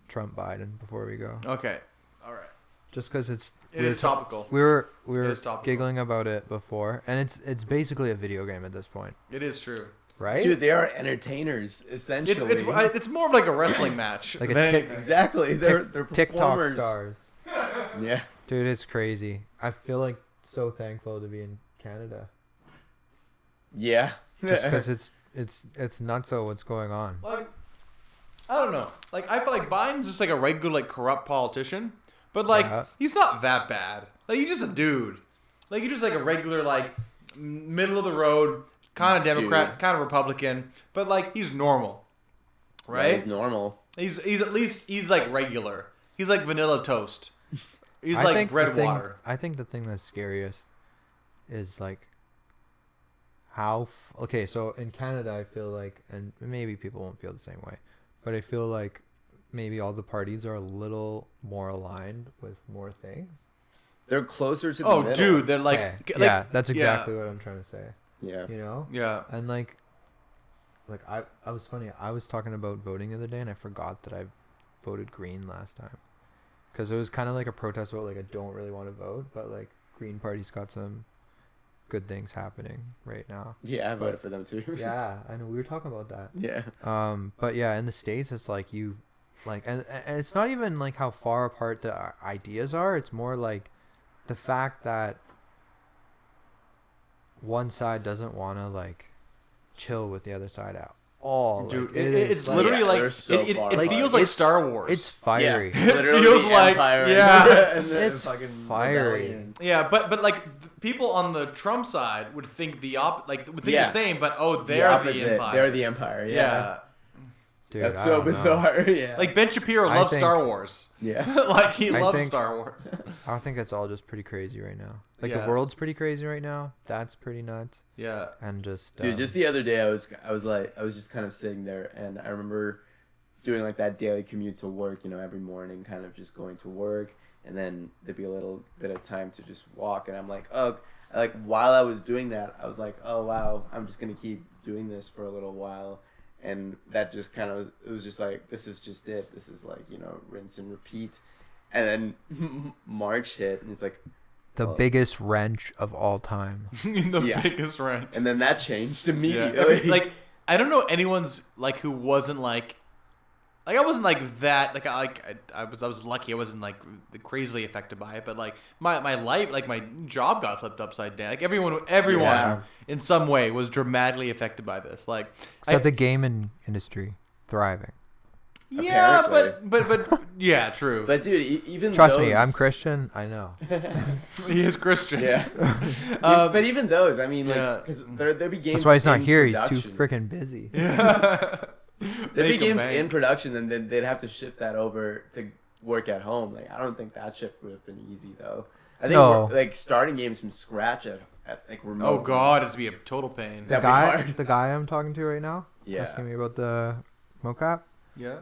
Trump Biden before we go?
Okay. All right.
Just because
It is topical.
We were
It is topical.
giggling about it before, and it's basically a video game at this point,
It is true.
right?
Dude, they are entertainers, essentially.
It's more of like a wrestling match.
Like a
than-
tick-
Exactly. They're
TikTok
performers.
stars.
Yeah.
Dude, it's crazy. I feel like so thankful to be in Canada,
Yeah.
just because it's nutso what's going on.
Like, I don't know. Like, I feel like Biden's just like a regular, like, corrupt politician. But, like,
Yeah.
he's not that bad. Like, he's just a dude. Like, he's just like a regular, like, middle of the road, kind of Democrat, kind of Republican, but like he's normal, right?
Yeah, he's normal.
He's at least he's like regular. He's like vanilla toast. He's like bread water.
I think the thing that's scariest is like how okay, so in Canada I feel like, and maybe people won't feel the same way, but I feel like maybe all the parties are a little more aligned with more things.
They're closer to the middle.
Dude, they're like,
yeah, that's exactly what I'm trying to say.
Yeah.
You know?
Yeah.
And like I was funny. I was talking about voting the other day and I forgot that I voted green last time. Cuz it was kind of like a protest vote, like I don't really want to vote, but like Green Party's got some good things happening right now.
Yeah, I voted for them too.
Yeah, I know, we were talking about that.
Yeah.
But yeah, in the States it's like you like and it's not even like how far apart the ideas are, it's more like the fact that one side doesn't want to like chill with the other side at all.
Dude,
like,
it's
like,
literally like it feels like Star Wars.
It's fiery.
Yeah.
It feels like
it's fiery.
Yeah, but like people on the Trump side would think the same, but they're the empire.
They're the empire. Yeah.
Dude,
that's so bizarre. Yeah.
Like Ben Shapiro loves Star Wars.
Yeah.
Like he loves Star Wars.
I think it's all just pretty crazy right now. Like the world's pretty crazy right now. That's pretty nuts.
Yeah.
And just
dude, just the other day I was just kind of sitting there and I remember doing like that daily commute to work, you know, every morning, kind of just going to work, and then there'd be a little bit of time to just walk, and I'm like, while I was doing that, I was like, oh wow, I'm just gonna keep doing this for a little while. And that just kind of, it was just like, this is just it. This is like, you know, rinse and repeat. And then March hit, and it's like,
the biggest wrench of all time.
Biggest wrench.
And then that changed immediately.
Yeah. Like, I don't know anyone's like who wasn't like I wasn't like that. Like I was lucky. I wasn't like crazily affected by it. But like my life, like my job got flipped upside down. Like everyone in some way was dramatically affected by this. Like
except the gaming industry thriving.
Yeah, but yeah, true.
But dude, even
trust me, I'm Christian. I know.
He is Christian.
Yeah. But even those, I mean, like, because there'd be games.
That's why he's not here. He's too freaking busy.
Yeah.
There'd be games in production, and then they'd have to shift that over to work at home. Like, I don't think that shift would have been easy though. I think like starting games from scratch at like remote.
Oh god, it'd be a total pain.
The guy I'm talking to right now, asking me about the mocap.
Yeah.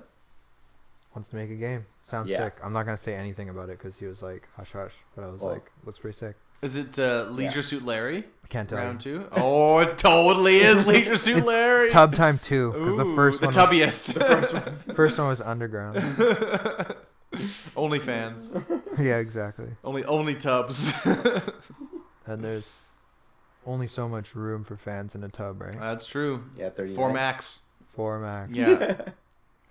Wants to make a game. Sounds sick. I'm not gonna say anything about it because he was like hush hush, but I was like, looks pretty sick.
Is it Leisure Suit Larry?
I can't tell.
Round 2? Oh, it totally is Leisure Suit Larry.
Tub Time 2 because the first one.
The tubbiest.
The first one was underground.
Only fans.
Yeah, exactly.
Only tubs.
And there's only so much room for fans in a tub, right?
That's true.
Yeah, 30.
4 max.
4 max.
Yeah.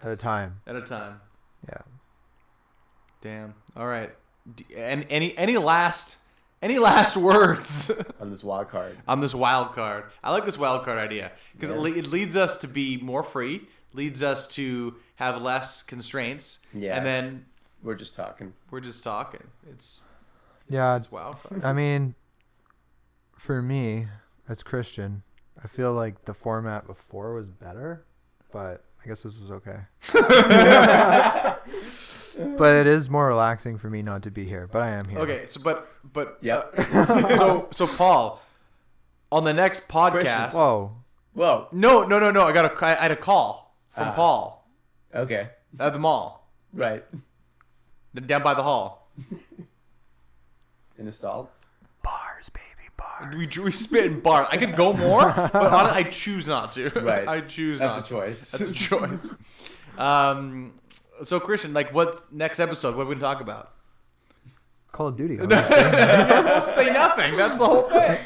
At a time. Yeah.
Damn. All right. Any last words
on this wild card?
On this wild card. I like this wild card idea because it leads us to be more free, leads us to have less constraints.
Yeah.
And then
we're just talking.
It's wild card.
I mean, for me, as Christian, I feel like the format before was better, but I guess this was okay. But it is more relaxing for me not to be here, but I am here.
Okay, so but
yeah.
So Paul, on the next podcast.
Christian.
Whoa.
No. I had a call from Paul.
Okay.
At the mall.
Right.
Down by the hall.
Installed.
Bars, baby. Bars.
We spit in bars. I could go more, but honestly, I choose not to.
Right.
I choose not.
That's a choice.
That's a choice. So Christian, like, what's next episode? What are we gonna talk about?
Call of Duty.
Say nothing. That's the whole thing.